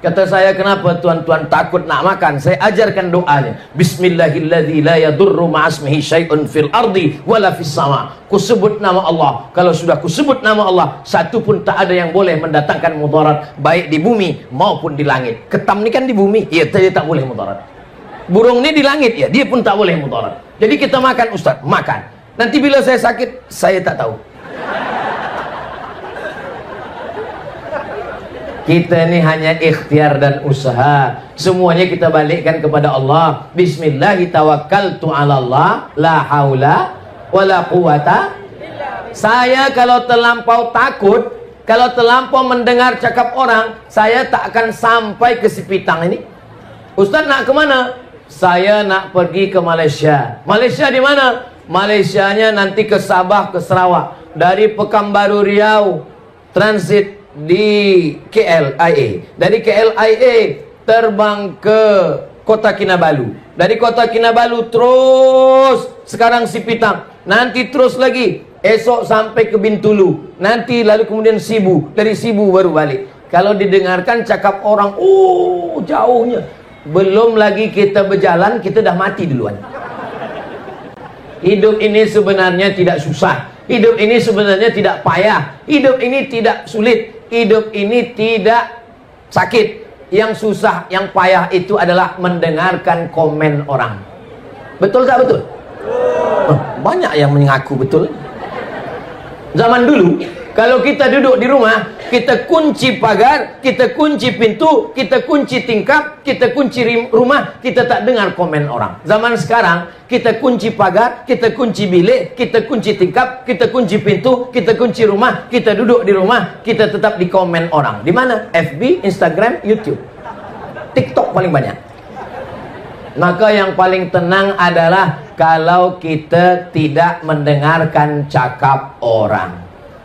Kata saya, kenapa tuan-tuan takut nak makan? Saya ajarkan doanya. Bismillahilladzi la yadurru ma'asmihi syai'un fil ardi wala fis sama. Ku sebut nama Allah. Kalau sudah ku sebut nama Allah, satu pun tak ada yang boleh mendatangkan mudarat, baik di bumi maupun di langit. Ketam ni kan di bumi, ya dia tak boleh mudarat. Burung ni di langit, ya dia pun tak boleh mudarat. Jadi kita makan ustaz, makan. Nanti bila saya sakit, saya tak tahu. Kita ini hanya ikhtiar dan usaha. Semuanya kita balikkan kepada Allah. Bismillahirrahmanirrahim. La haula wala quwata. Saya kalau terlampau takut, kalau terlampau mendengar cakap orang, saya tak akan sampai ke Sipitang ini. Ustaz nak ke mana? Saya nak pergi ke Malaysia. Malaysia di mana? Malaysianya nanti ke Sabah, ke Sarawak. Dari Pekanbaru Riau, transit di KLIA. Dari KLIA terbang ke Kota Kinabalu. Dari Kota Kinabalu terus sekarang Sipitang. Nanti terus lagi. Esok sampai ke Bintulu. Nanti lalu kemudian Sibu. Dari Sibu baru balik. Kalau didengarkan cakap orang, oh jauhnya. Belum lagi kita berjalan, kita dah mati duluan. Hidup ini sebenarnya tidak susah. Hidup ini sebenarnya tidak payah. Hidup ini tidak sulit. Hidup ini tidak sakit. Yang susah, yang payah itu adalah mendengarkan komen orang. Betul tak betul? Banyak yang mengaku betul. Zaman dulu, kalau kita duduk di rumah, kita kunci pagar, kita kunci pintu, kita kunci tingkap, kita kunci rumah, kita tak dengar komen orang. Zaman sekarang, kita kunci pagar, kita kunci bilik, kita kunci tingkap, kita kunci pintu, kita kunci rumah, kita duduk di rumah, kita tetap di komen orang. Di mana? FB, Instagram, YouTube, TikTok paling banyak. Maka yang paling tenang adalah kalau kita tidak mendengarkan cakap orang.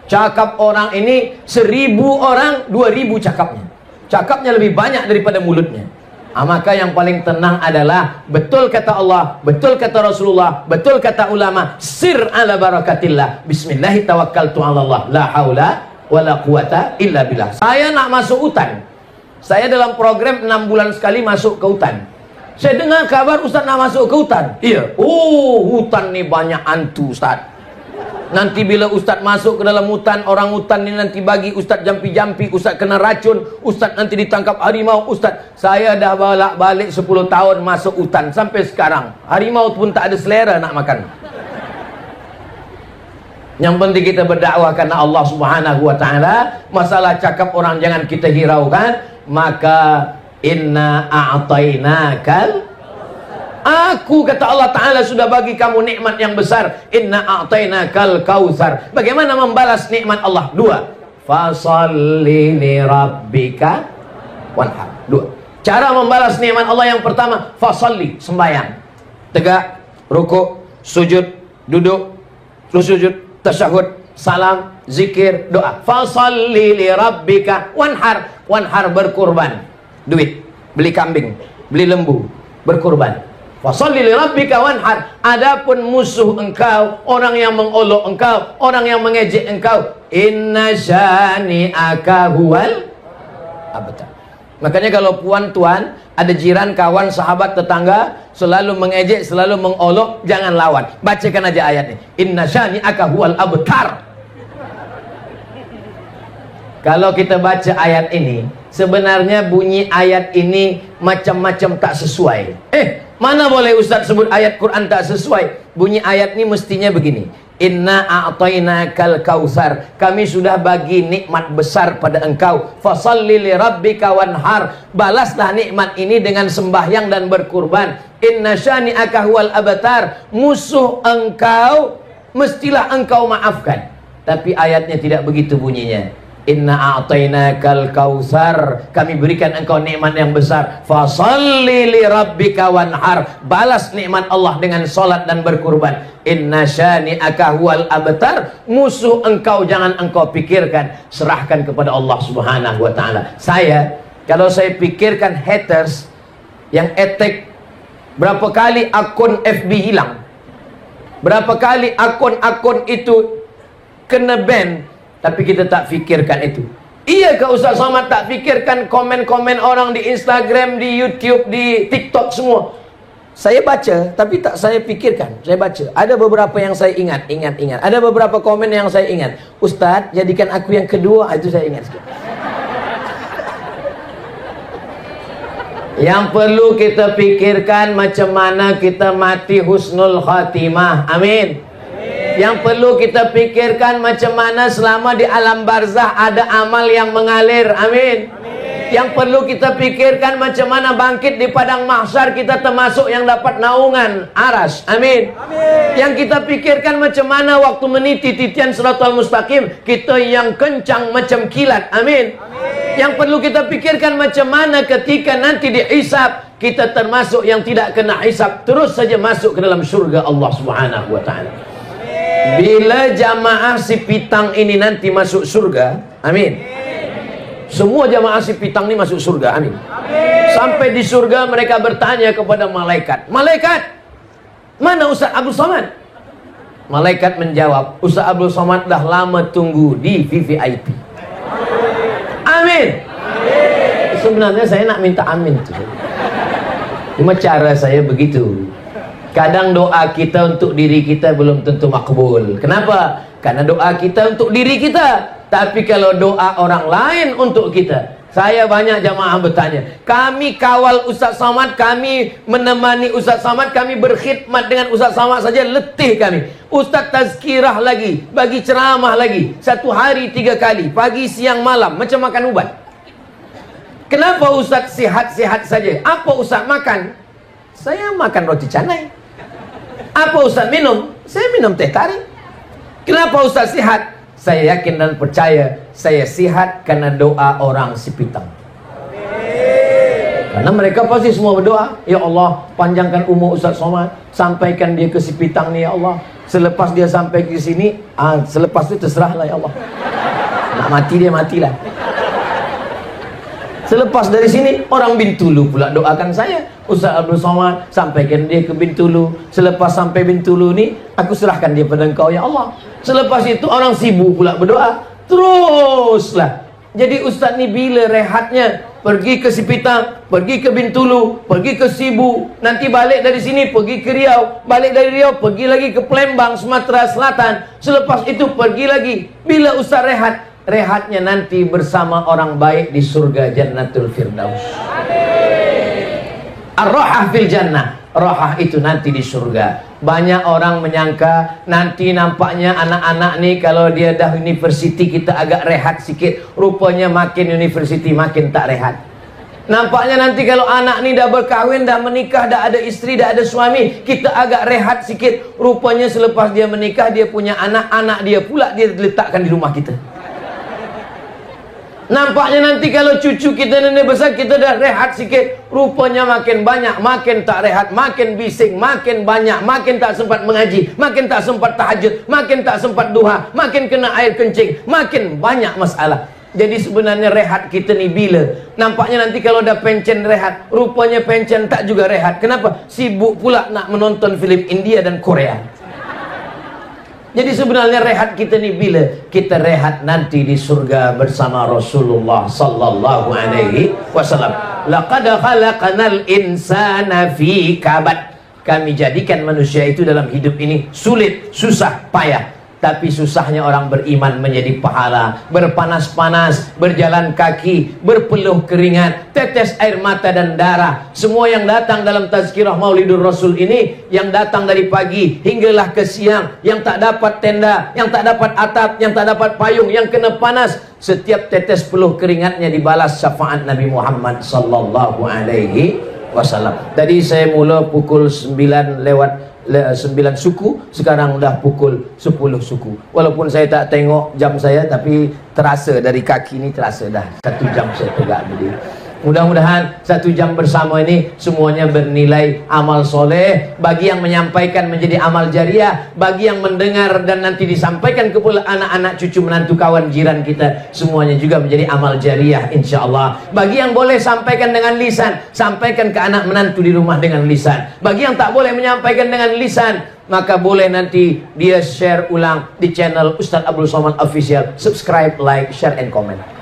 Cakap orang ini 1000 orang 2000 cakapnya. Cakapnya lebih banyak daripada mulutnya. Maka yang paling tenang adalah betul kata Allah, betul kata Rasulullah, betul kata ulama, sir ala barakatillah. Bismillah tawakkaltu ala Allah, la haula wala quwata illa billah. Saya nak masuk hutan. Saya dalam program 6 bulan sekali masuk ke hutan. Saya dengar kabar Ustaz nak masuk ke hutan. Iya. Oh, hutan ni banyak hantu Ustaz. Nanti bila Ustaz masuk ke dalam hutan, orang hutan ni nanti bagi Ustaz jampi-jampi, Ustaz kena racun, Ustaz nanti ditangkap harimau. Ustaz, saya dah balik 10 tahun masuk hutan sampai sekarang. Harimau pun tak ada selera nak makan. Yang penting kita berdakwah karena Allah Subhanahu wa taala. Masalah cakap orang jangan kita hiraukan. Maka Inna a'tainakal. Aku, kata Allah Ta'ala, sudah bagi kamu nikmat yang besar. Inna a'tainakal kautsar. Bagaimana membalas nikmat Allah? Dua. Fasalli li rabbika wanhar. Dua. Cara membalas nikmat Allah yang pertama, fasalli, sembahyang. Tegak, rukuk, sujud, duduk, sujud, tasyahud, salam, zikir, doa. Fasalli li rabbika wanhar. Wanhar, berkurban. Duit, beli kambing, beli lembu, berkurban. Fasalli li rabbika wanhar. Adapun musuh engkau, orang yang mengolok engkau, orang yang mengejek engkau, inna syani'aka huwal abtar. Makanya kalau puan-tuan, ada jiran, kawan, sahabat, tetangga selalu mengejek, selalu mengolok, jangan lawan. Bacakan aja ayatnya. Inna syani'aka huwal abtar. Kalau kita baca ayat ini, sebenarnya bunyi ayat ini macam-macam tak sesuai. Mana boleh Ustaz sebut ayat Quran tak sesuai? Bunyi ayat ini mestinya begini. Inna a'tainakal kautsar. Kami sudah bagi nikmat besar pada engkau. Fasalli li rabbika wanhar. Balaslah nikmat ini dengan sembahyang dan berkurban. Inna syani'aka huwal abtar. Musuh engkau mestilah engkau maafkan. Tapi ayatnya tidak begitu bunyinya. Inna a'tainakal kautsar. Kami berikan engkau nikmat yang besar. Fasalli li rabbika wanhar. Balas nikmat Allah dengan salat dan berkurban. Inna syani'aka huwal abtar. Musuh engkau jangan engkau pikirkan, serahkan kepada Allah Subhanahu wa taala. Kalau saya pikirkan haters yang attack, berapa kali akun FB hilang? Berapa kali akun-akun itu kena ban? Tapi kita tak fikirkan itu. Iya ke Ustaz Somad tak fikirkan komen-komen orang di Instagram, di YouTube, di TikTok semua? Saya baca, tapi tak saya pikirkan. Saya baca. Ada beberapa yang saya ingat. Ada beberapa komen yang saya ingat. Ustaz, jadikan aku yang kedua. Itu saya ingat sikit. Yang perlu kita pikirkan macam mana kita mati husnul khatimah. Amin. Yang perlu kita pikirkan macam mana selama di alam barzah ada amal yang mengalir. Amin. Yang perlu kita pikirkan macam mana bangkit di padang mahsyar kita termasuk yang dapat naungan aras. Amin. Yang kita pikirkan macam mana waktu meniti titian siratal mustaqim kita yang kencang macam kilat. Amin. Yang perlu kita pikirkan macam mana ketika nanti dihisab kita termasuk yang tidak kena hisab, terus saja masuk ke dalam syurga Allah Subhanahu wa taala. Bila jamaah si Pitang ini nanti masuk surga, amin. Semua jamaah si Pitang ini masuk surga, amin. Sampai di surga mereka bertanya kepada malaikat, malaikat, mana Ustaz Abdul Somad? Malaikat menjawab, Ustaz Abdul Somad dah lama tunggu di VVIP. Amin. Sebenarnya saya nak minta amin tu. Cuma cara saya begitu. Kadang doa kita untuk diri kita belum tentu makbul. Kenapa? Karena doa kita untuk diri kita. Tapi kalau doa orang lain untuk kita. Saya banyak jamaah bertanya, kami kawal Ustaz Somad, kami menemani Ustaz Somad, kami berkhidmat dengan Ustaz Somad saja, letih kami. Ustaz tazkirah lagi, bagi ceramah lagi, 1 hari 3 kali, pagi, siang, malam, macam makan ubat. Kenapa Ustaz sihat-sihat saja? Apa Ustaz makan? Saya makan roti canai. Apa Ustaz minum? Saya minum teh tarik. Kenapa Ustaz sihat? Saya yakin dan percaya saya sihat karena doa orang si Pitang. Karena mereka pasti semua berdoa, ya Allah panjangkan umur Ustaz Somad, sampaikan dia ke si Pitang ni ya Allah. Selepas dia sampai ke sini, selepas itu terserahlah ya Allah. Nak mati dia matilah. Selepas dari sini, orang Bintulu pula doakan saya, Ustaz Abdul Somad, sampaikan dia ke Bintulu. Selepas sampai Bintulu ni, aku serahkan dia pada engkau ya Allah. Selepas itu orang Sibu pula berdoa. Teruslah. Jadi Ustaz ni bila rehatnya? Pergi ke Sipitang, pergi ke Bintulu, pergi ke Sibu, nanti balik dari sini pergi ke Riau, balik dari Riau pergi lagi ke Palembang, Sumatera Selatan. Selepas itu pergi lagi. Bila Ustaz rehat? Rehatnya nanti bersama orang baik di surga Jannatul Firdaus. Ar-Rahah fil Jannah. Rahah itu nanti di surga. Banyak orang menyangka nanti nampaknya anak-anak nih kalau dia dah universiti kita agak rehat sikit. Rupanya makin universiti makin tak rehat. Nampaknya nanti kalau anak ni dah berkahwin, dah menikah, dah ada isteri, dah ada suami, kita agak rehat sikit. Rupanya selepas dia menikah, dia punya anak, anak dia pula dia letakkan di rumah kita. Nampaknya nanti kalau cucu kita nenek besar, kita dah rehat sikit. Rupanya makin banyak, makin tak rehat, makin bising, makin banyak, makin tak sempat mengaji, makin tak sempat tahajud, makin tak sempat duha, makin kena air kencing, makin banyak masalah. Jadi sebenarnya rehat kita ni bila? Nampaknya nanti kalau dah pencen rehat, rupanya pencen tak juga rehat. Kenapa? Sibuk pula nak menonton filem India dan Korea. Jadi sebenarnya rehat kita ni bila? Kita rehat nanti di surga bersama Rasulullah sallallahu alaihi wasallam. Laqad khalaqnal insana fi kabad. Kami jadikan manusia itu dalam hidup ini sulit, susah, payah. Tapi susahnya orang beriman menjadi pahala. Berpanas-panas, berjalan kaki, berpeluh keringat, tetes air mata dan darah. Semua yang datang dalam tazkirah Maulidur Rasul ini, yang datang dari pagi hinggalah ke siang, yang tak dapat tenda, yang tak dapat atap, yang tak dapat payung, yang kena panas, setiap tetes peluh keringatnya dibalas syafaat Nabi Muhammad sallallahu alaihi wasallam. Tadi saya mula pukul 9 lewat 9 suku, sekarang dah pukul 10 suku. Walaupun saya tak tengok jam saya, tapi terasa dari kaki ni, terasa dah 1 jam saya tegak berdiri. Mudah-mudahan 1 jam bersama ini semuanya bernilai amal soleh. Bagi yang menyampaikan menjadi amal jariah, bagi yang mendengar dan nanti disampaikan kepada anak-anak, cucu, menantu, kawan, jiran kita, semuanya juga menjadi amal jariah insyaAllah. Bagi yang boleh sampaikan dengan lisan, sampaikan ke anak menantu di rumah dengan lisan. Bagi yang tak boleh menyampaikan dengan lisan, maka boleh nanti dia share ulang di channel Ustaz Abdul Somad Official. Subscribe, like, share, and comment.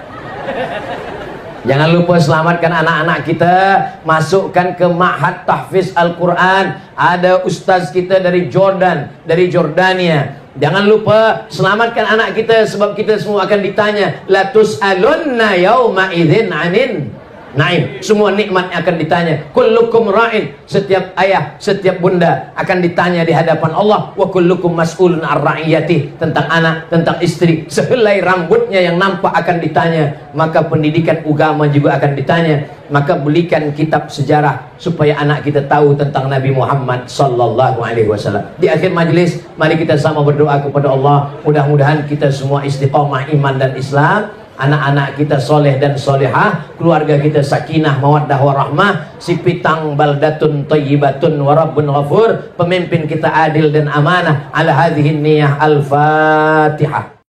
Jangan lupa selamatkan anak-anak kita, masukkan ke Ma'had Tahfiz Al-Quran. Ada ustaz kita dari Jordan, dari Jordania. Jangan lupa selamatkan anak kita, sebab kita semua akan ditanya. La tus'alunna yawma idzin 'anin naim. Semua nikmat akan ditanya. Kullukum ra'in. Setiap ayah, setiap bunda akan ditanya di hadapan Allah. Wa kullukum mas'ulun ar-ra'iyati. Tentang anak, tentang istri, sehelai rambutnya yang nampak akan ditanya. Maka pendidikan agama juga akan ditanya. Maka belikan kitab sejarah supaya anak kita tahu tentang Nabi Muhammad sallallahu alaihi wasallam. Di akhir majlis, mari kita sama berdoa kepada Allah. Mudah-mudahan kita semua istiqamah iman dan Islam. Anak-anak kita soleh dan solehah, keluarga kita sakinah, mawaddah, warahmah, si pitang baldatun thayyibatun wa rabbun ghafur, pemimpin kita adil dan amanah. Ala hadhihi niyah. Al-Fatihah.